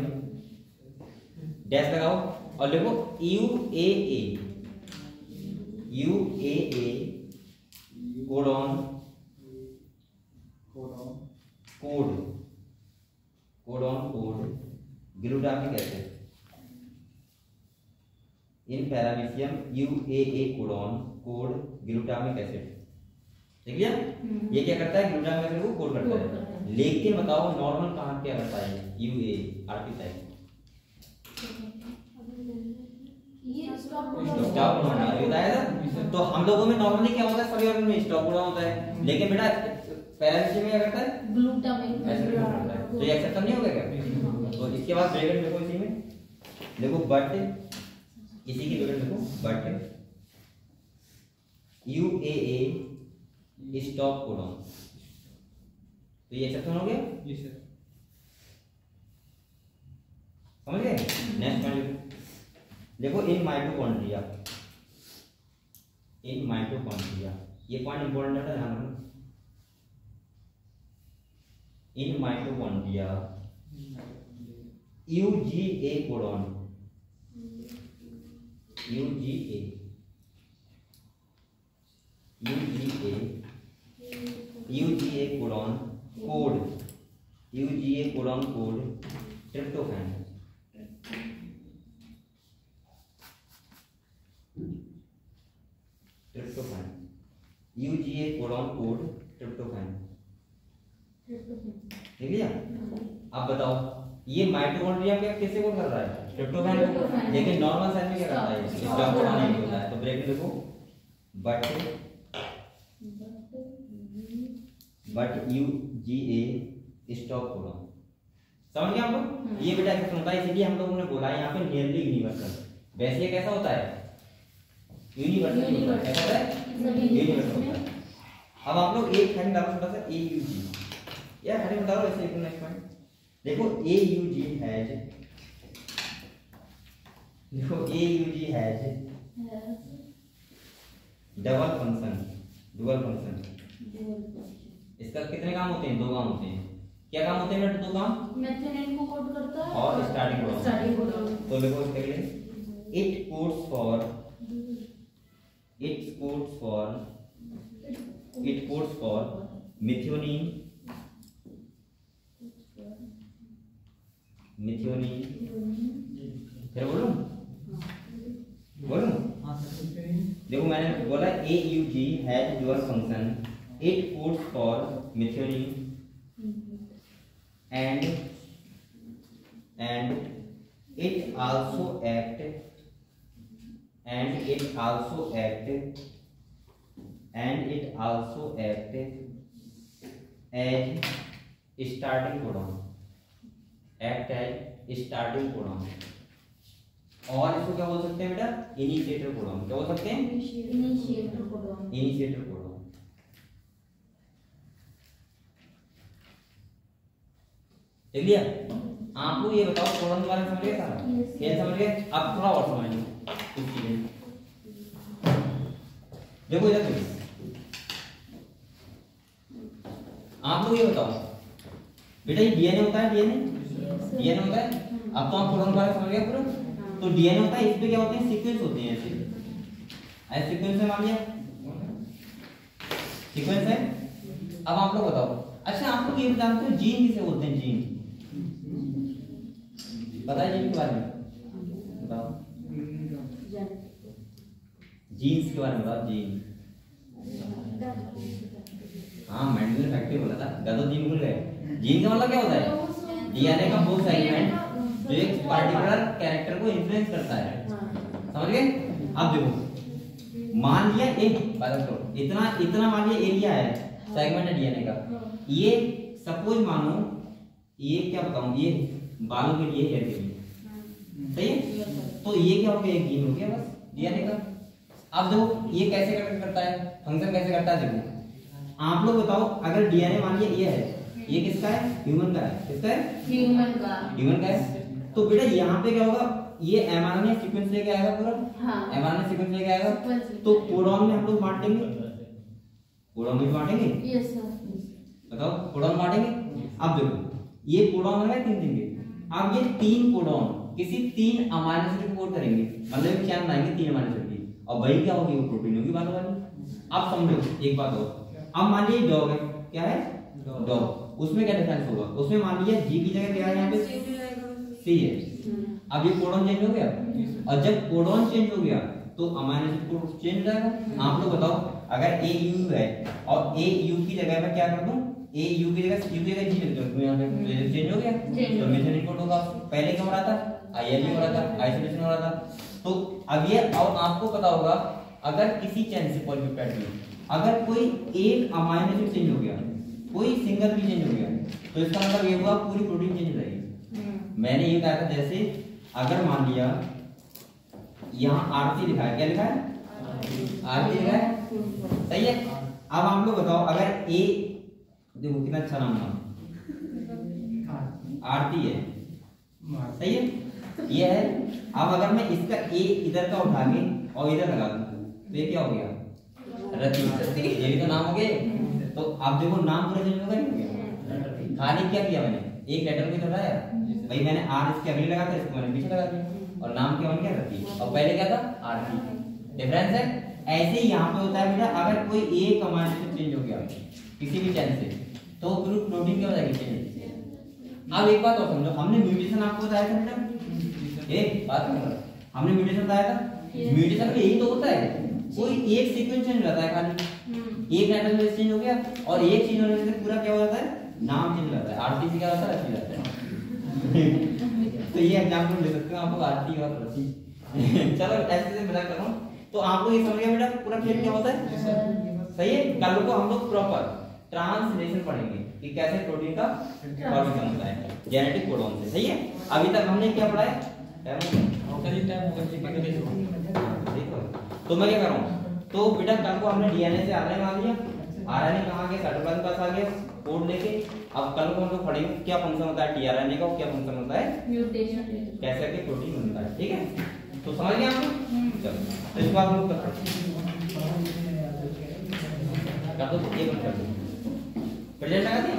डैश लगाओ और देखो UAA codon code glutamic acid. इन paramecium UAA codon code glutamic acid, ठीक है? ये क्या करता है? ग्लूटामिक एसिड को कोड करता है। लेकिन बताओ नॉर्मल कहाँ क्या करता है? UAA RP टाइप स्टॉप बताया था। तो हम लोगों में नॉर्मली क्या होता है? सभी ऑर्गन में स्टॉप होता है, लेकिन बेटा पैरामीशियम में क्या करता है? ग्लूटामिक एसिड करता है। तो ये एक्सेप्शन नहीं होगा क्या? तो इसके बाद ब्रैकेट देखो, इसी में देखो बट, इसी की ब्रैकेट देखो बट UAA स्टॉप कोडॉन, तो ये एक्सेप्शन हो गया। जी सर, समझ गए? नेक्स्ट पॉइंट देखो इन माइटोकॉन्ड्रिया, ये पॉइंट इंपॉर्टेंट है, ध्यान रखना। In mitochondria UGA codon, UGA codon code UGA codon code tryptophan. Tryptophan UGA codon code tryptophan. देख लिया? अब बताओ ये माइटोकॉन्ड्रिया क्या किसे कोड कर रहा है? ट्रिप्टोफैन को। लेकिन नॉर्मल सेल में क्या करता है? स्टॉप कोडॉन नहीं होता है। तो ब्रेक में देखो बट UGA स्टॉप कोडॉन। समझ गए आप लोग? ये बेटा एक्सेप्शन होता है, इसीलिए हम लोगों ने बोला है यहाँ पे नियरली यूनिवर्सल। वैसे ये कैसा होता है? यूनिवर्सल होता है। कैसा होता है? यूनिवर्सल होता है। अब आप लोग एक हेडिंग डालो छोटा सा AUG। यार हेडिंग डालो ऐसे एक नेक्स्ट पॉइंट। देखो AUG हैज, देखो AUG has double function. Dual function इसका कितने काम होते हैं? 2 काम होते हैं। क्या काम होते हैं? 2 काम। मेथिओनिन को कोड करता है और स्टार्टिंग कोडॉन। तो देखो इसके लिए इट कोड्स फॉर मेथिओनिन फिर बोलूं? देखो मैंने बोला AUG has dual function, it codes for methionine and it also act as starting codon, और इसको क्या बोल सकते हैं बेटा? Initiator codon. क्या बोल सकते हैं? Initiator codon. देख लिया? आप लोग ये बताओ कोडॉन के बारे में समझ गए सारा? क्या समझ गए? अब थोड़ा और समझ लो कुछ चीजें। देखो इधर देखो, आप लोग ये बताओ बेटा ये डीएनए होता है। डीएनए होता है। अब तो आप कोडॉन के बारे में समझ गए पूरा। तो डीएनए होता है, इस पे क्या होते हैं? सीक्वेंस होते हैं। ऐसे सीक्वेंस है, मान लिया सीक्वेंस है। अब आप लोग बताओ, अच्छा आप लोग ये जानते हो जीन किसे बोलते हैं? जीन पता है? जीन के बारे में बताओ। जीन्स के बारे में बताओ। जीन, हाँ मेंडल ने फैक्ट बोला था, गलत जीन भूल गए। जीन का मतलब क्या होता है? डीएनए का वो सेगमेंट जो एक पर्टिकुलर कैरेक्टर को इन्फ्लुएंस करता है। समझ गए? अब देखो मान लिया एक बात करो, इतना मान लिया एरिया है, सेगमेंट है डीएनए का। ये सपोज मानो ये क्या बताऊं, ये बालों के लिए हेयर के लिए, सही है? तो ये क्या हो गया? एक जीन हो गया बस डीएनए का। अब देखो ये कैसे करता है, फंक्शन कैसे करता है। देखो आप लोग बताओ, अगर डीएनए मान लिया ये है, ये किसका है? ह्यूमन का है। किसका है? ह्यूमन का है। तो बेटा यहाँ पे क्या होगा? ये एमआरएनए सीक्वेंस लेके आएगा पूरा। एमआरएनए सीक्वेंस लेके आएगा। तो कोडॉन में हम लोग बांटेंगे, कोडॉन में बांटेंगे। Yes sir. बताओ कोडॉन बांटेंगे। अब देखो ये कोडॉन है 3 के। अब ये 3 कोडॉन किसी 3 अमीनो एसिड कोड करेंगे, मतलब क्या बनाएंगे? 3 अमीनो एसिड की, और वही क्या होगी? वो प्रोटीन होगी बालों वाली। अब समझो एक बात और, अब मान लीजिए डॉग है। क्या है? डॉग। उसमें क्या डिफरेंस होगा? उसमें मान लीजिए जी की जगह क्या है? यहाँ पे सी है। अब ये कोडॉन चेंज हो गया, और जब कोडॉन चेंज हो गया तो अमीनो एसिड कोड चेंज हो जाएगा। आप लोग बताओ, अगर AU है और AU की जगह मैं क्या कर दूं? AU की जगह U की जगह G लिख दूं, यहाँ पे चेंज हो गया। तो मेथिओनिन कोड होगा। पहले क्या हो रहा था? ILE हो रहा था, आइसोलेशन हो रहा था। तो अब ये और आपको पता होगा, अगर किसी चेन से पॉलीपेप्टाइड में अगर कोई एक अमीनो एसिड चेंज हो गया, कोई सिंगल भी चेंज हो गया, तो इसका मतलब ये हुआ पूरी प्रोटीन चेंज हो जाएगी। मैंने ये कहा था, जैसे अगर मान लिया यहाँ आरती लिखा है, क्या लिखा है? आरती लिखा है, सही है। अब आप लोग बताओ, अगर ए देखो कितना अच्छा नाम था, आरती है, सही है, ये है। अब अगर मैं इसका ए इधर का उठा के और इधर लगा दूं तो ये क्या हो गया? रति। ये भी तो नाम हो गए। तो अब देखो नाम पूरा चेंज हो गया। खाली क्या किया मैंने? एक लेटर भी तो हटाया भाई, मैंने आर इसके अगले लगा था, इसको मैंने पीछे लगा दिया, और नाम क्या बन गया? रति। और पहले क्या था? आरती। डिफरेंस है। ऐसे ही यहाँ पे होता है बेटा, अगर कोई एक अमीनो एसिड चेंज हो गया किसी भी चेन से, तो पूरी प्रोटीन क्या हो जाएगी? चेंज। अब एक बात और समझो, हमने म्यूटेशन आपको बताया था बेटा, एक बात हमने म्यूटेशन बताया था। म्यूटेशन में यही तो होता है, कोई एक सीक्वेंस चेंज रहता है खाली, एक नाइट्रोजन बेस चेंज हो गया और एक चेंज होने से पूरा क्या हो जाता है, नाम चेंज रहता है। आरटीसी क्या होता है, रसी रहता है। तो ये एग्जांपल ले सकते हो आप लोग, आरटी और रसी। चलो ऐसे से मजाक कर रहा हूं, तो आप लोग ये समझ गए बेटा पूरा खेल क्या होता है, सही है। कल को हम लोग प्रॉपर ट्रांसलेशन पढ़ेंगे कि कैसे प्रोटीन का फॉर्मेशन होता है जेनेटिक कोडोन से, सही है। अभी तक हमने क्या पढ़ा है, तो मैं क्या कर रहा हूँ, तो बेटा कल को हमने डीएनए से आरएनए मान लिया, आरएनए कहाँ गया, साइटोप्लाज्म पास आ गया कोड लेके। अब कल को हम लोग पढ़ेंगे क्या फंक्शन होता है टीआरएनए का, क्या फंक्शन होता है म्यूटेशन, कैसे के प्रोटीन बनता है, ठीक है। तो समझ गए आप लोग, चलो तो इसको आप लोग कर दो, ये बंद कर दो, प्रेजेंट लगा दिया।